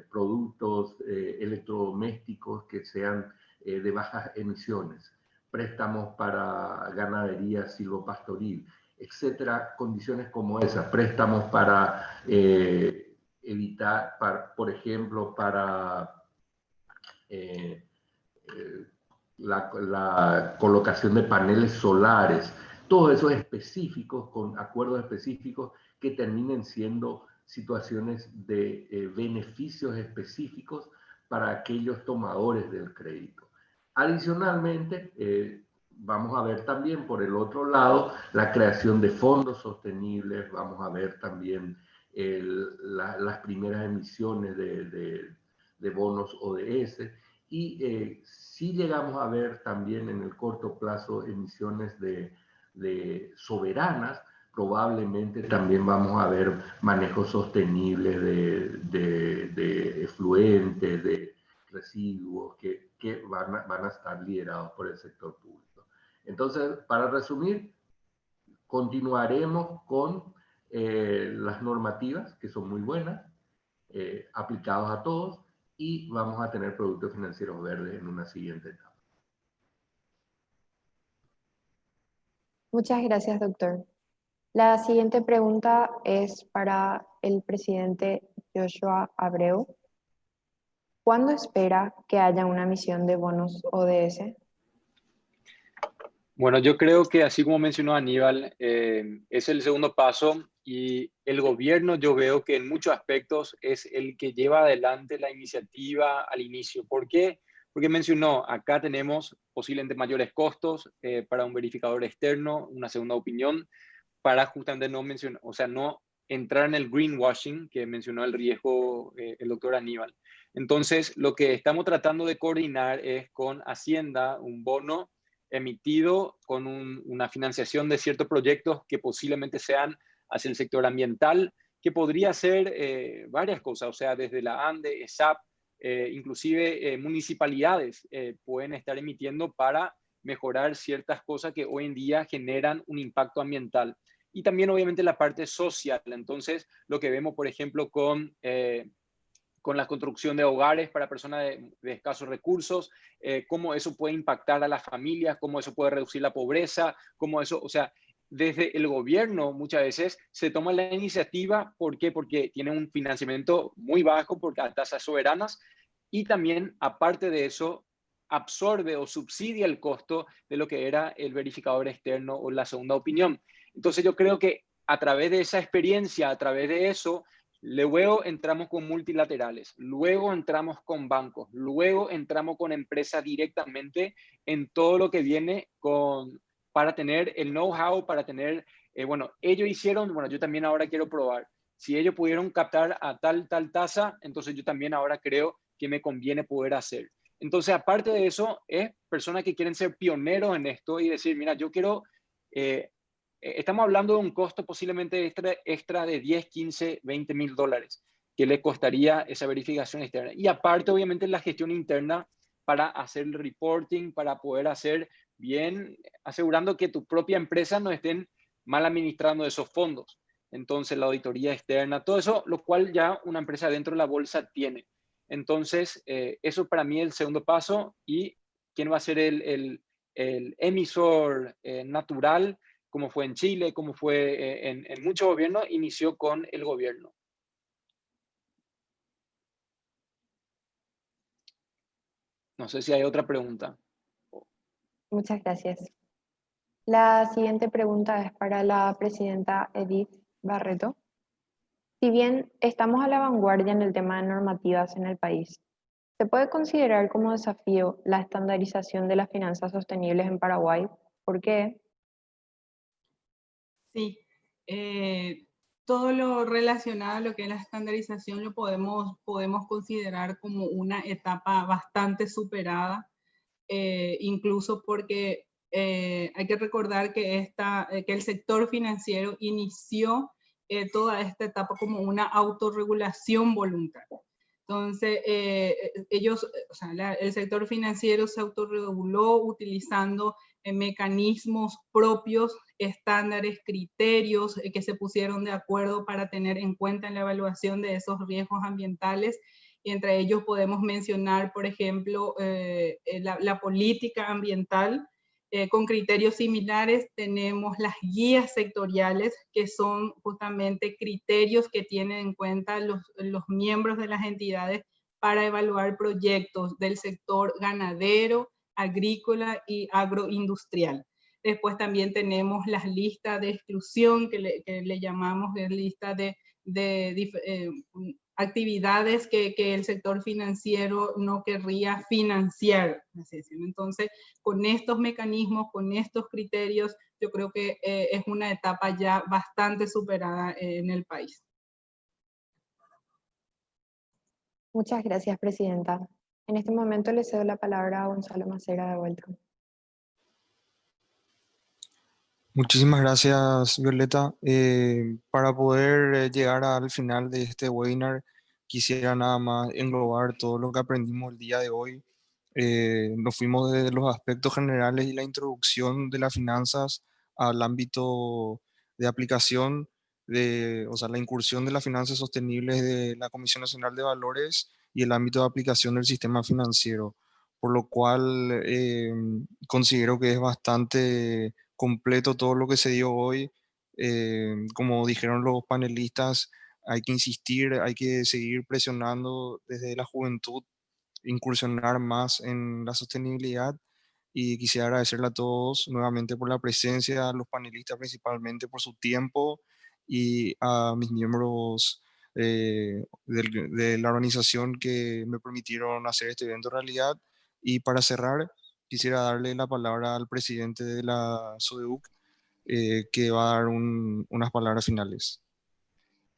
productos electrodomésticos que sean de bajas emisiones, préstamos para ganadería silvopastoril, etcétera, condiciones como esas, préstamos para evitar, por ejemplo, para la colocación de paneles solares, todo eso específicos, con acuerdos específicos que terminen siendo situaciones de beneficios específicos para aquellos tomadores del crédito. Adicionalmente, vamos a ver también por el otro lado la creación de fondos sostenibles, vamos a ver también las primeras emisiones de bonos ODS y si llegamos a ver también en el corto plazo emisiones de soberanas, probablemente también vamos a ver manejos sostenibles de efluentes, de residuos que van a estar liderados por el sector público. Entonces, para resumir, continuaremos con las normativas, que son muy buenas, aplicados a todos, y vamos a tener productos financieros verdes en una siguiente etapa. Muchas gracias, doctor. La siguiente pregunta es para el presidente Joshua Abreu. ¿Cuándo espera que haya una emisión de bonos ODS? Bueno, yo creo que así como mencionó Aníbal, es el segundo paso y el gobierno yo veo que en muchos aspectos es el que lleva adelante la iniciativa al inicio. ¿Por qué? Porque mencionó, acá tenemos posiblemente mayores costos para un verificador externo, una segunda opinión, para justamente no mencionar, o sea, no entrar en el greenwashing que mencionó el riesgo el doctor Aníbal. Entonces, lo que estamos tratando de coordinar es con Hacienda un bono emitido con una financiación de ciertos proyectos que posiblemente sean hacia el sector ambiental, que podría ser varias cosas, o sea, desde la ANDE, ESAP, inclusive municipalidades pueden estar emitiendo para mejorar ciertas cosas que hoy en día generan un impacto ambiental. Y también obviamente la parte social. Entonces, lo que vemos, por ejemplo, con la construcción de hogares para personas de escasos recursos, cómo eso puede impactar a las familias, cómo eso puede reducir la pobreza, cómo eso, o sea, desde el gobierno muchas veces se toma la iniciativa. ¿Por qué? Porque tiene un financiamiento muy bajo, porque a tasas soberanas, y también, aparte de eso, absorbe o subsidia el costo de lo que era el verificador externo o la segunda opinión. Entonces yo creo que a través de esa experiencia, a través de eso, luego entramos con multilaterales, luego entramos con bancos, luego entramos con empresas directamente en todo lo que viene para tener el know-how, para tener, bueno, ellos hicieron, bueno, yo también ahora quiero probar. Si ellos pudieron captar a tal tasa, entonces yo también ahora creo que me conviene poder hacer. Entonces, aparte de eso, es personas que quieren ser pioneros en esto y decir, mira, yo quiero, estamos hablando de un costo posiblemente extra de 10, 15, 20 mil dólares que le costaría esa verificación externa. Y aparte, obviamente, la gestión interna para hacer el reporting, para poder hacer bien, asegurando que tu propia empresa no estén mal administrando esos fondos. Entonces, la auditoría externa, todo eso, lo cual ya una empresa dentro de la bolsa tiene. Entonces, eso para mí es el segundo paso. ¿Y quién va a ser el emisor natural? Como fue en Chile, como fue en muchos gobiernos, inició con el gobierno. No sé si hay otra pregunta. Muchas gracias. La siguiente pregunta es para la presidenta Edith Barreto. Si bien estamos a la vanguardia en el tema de normativas en el país, ¿se puede considerar como desafío la estandarización de las finanzas sostenibles en Paraguay? ¿Por qué? Sí, todo lo relacionado a lo que es la estandarización lo podemos considerar como una etapa bastante superada, incluso porque hay que recordar que el sector financiero inició toda esta etapa como una autorregulación voluntaria. Entonces, el sector financiero se autorreguló utilizando mecanismos propios, estándares, criterios que se pusieron de acuerdo para tener en cuenta en la evaluación de esos riesgos ambientales. Y entre ellos podemos mencionar, por ejemplo, la política ambiental. Con criterios similares tenemos las guías sectoriales, que son justamente criterios que tienen en cuenta los miembros de las entidades para evaluar proyectos del sector ganadero, agrícola y agroindustrial. Después también tenemos las listas de exclusión, que le llamamos lista de actividades que el sector financiero no querría financiar. Entonces, con estos mecanismos, con estos criterios, yo creo que es una etapa ya bastante superada en el país. Muchas gracias, presidenta. En este momento le cedo la palabra a Gonzalo Macera de vuelta. Muchísimas gracias, Violeta. Para poder llegar al final de este webinar, quisiera nada más englobar todo lo que aprendimos el día de hoy. Nos fuimos de los aspectos generales y la introducción de las finanzas al ámbito de aplicación, o sea, la incursión de las finanzas sostenibles de la Comisión Nacional de Valores y el ámbito de aplicación del sistema financiero, por lo cual considero que es bastante completo todo lo que se dio hoy. Como dijeron los panelistas, hay que insistir, hay que seguir presionando desde la juventud, incursionar más en la sostenibilidad, y quisiera agradecerle a todos nuevamente por la presencia, a los panelistas principalmente por su tiempo, y a mis miembros de la organización que me permitieron hacer este evento realidad. Y para cerrar, quisiera darle la palabra al presidente de la SODEUC, que va a dar unas palabras finales.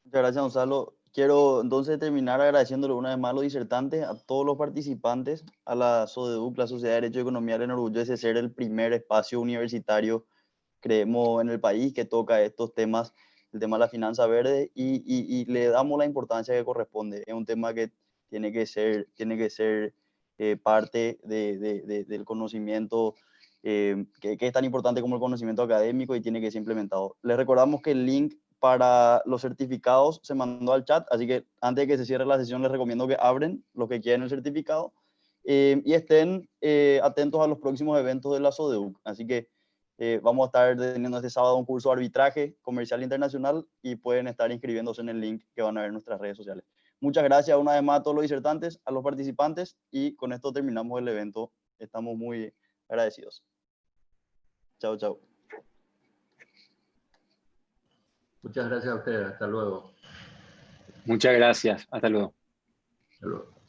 Muchas gracias, Gonzalo. Quiero entonces terminar agradeciéndole una vez más a los disertantes, a todos los participantes, a la SODEUC, la Sociedad de Derecho y Economía, le enorgullece ser el primer espacio universitario, creemos, en el país que toca estos temas el tema de la finanza verde y le damos la importancia que corresponde. Es un tema que tiene que ser parte del conocimiento que es tan importante como el conocimiento académico y tiene que ser implementado. Les recordamos que el link para los certificados se mandó al chat, así que antes de que se cierre la sesión les recomiendo que abren los que quieren el certificado y estén atentos a los próximos eventos de la SODEUC. Así que vamos a estar teniendo este sábado un curso de arbitraje comercial internacional y pueden estar inscribiéndose en el link que van a ver en nuestras redes sociales. Muchas gracias una vez más a todos los disertantes, a los participantes y con esto terminamos el evento. Estamos muy agradecidos. Chao, chao. Muchas gracias a ustedes. Hasta luego. Muchas gracias. Hasta luego. Hasta luego.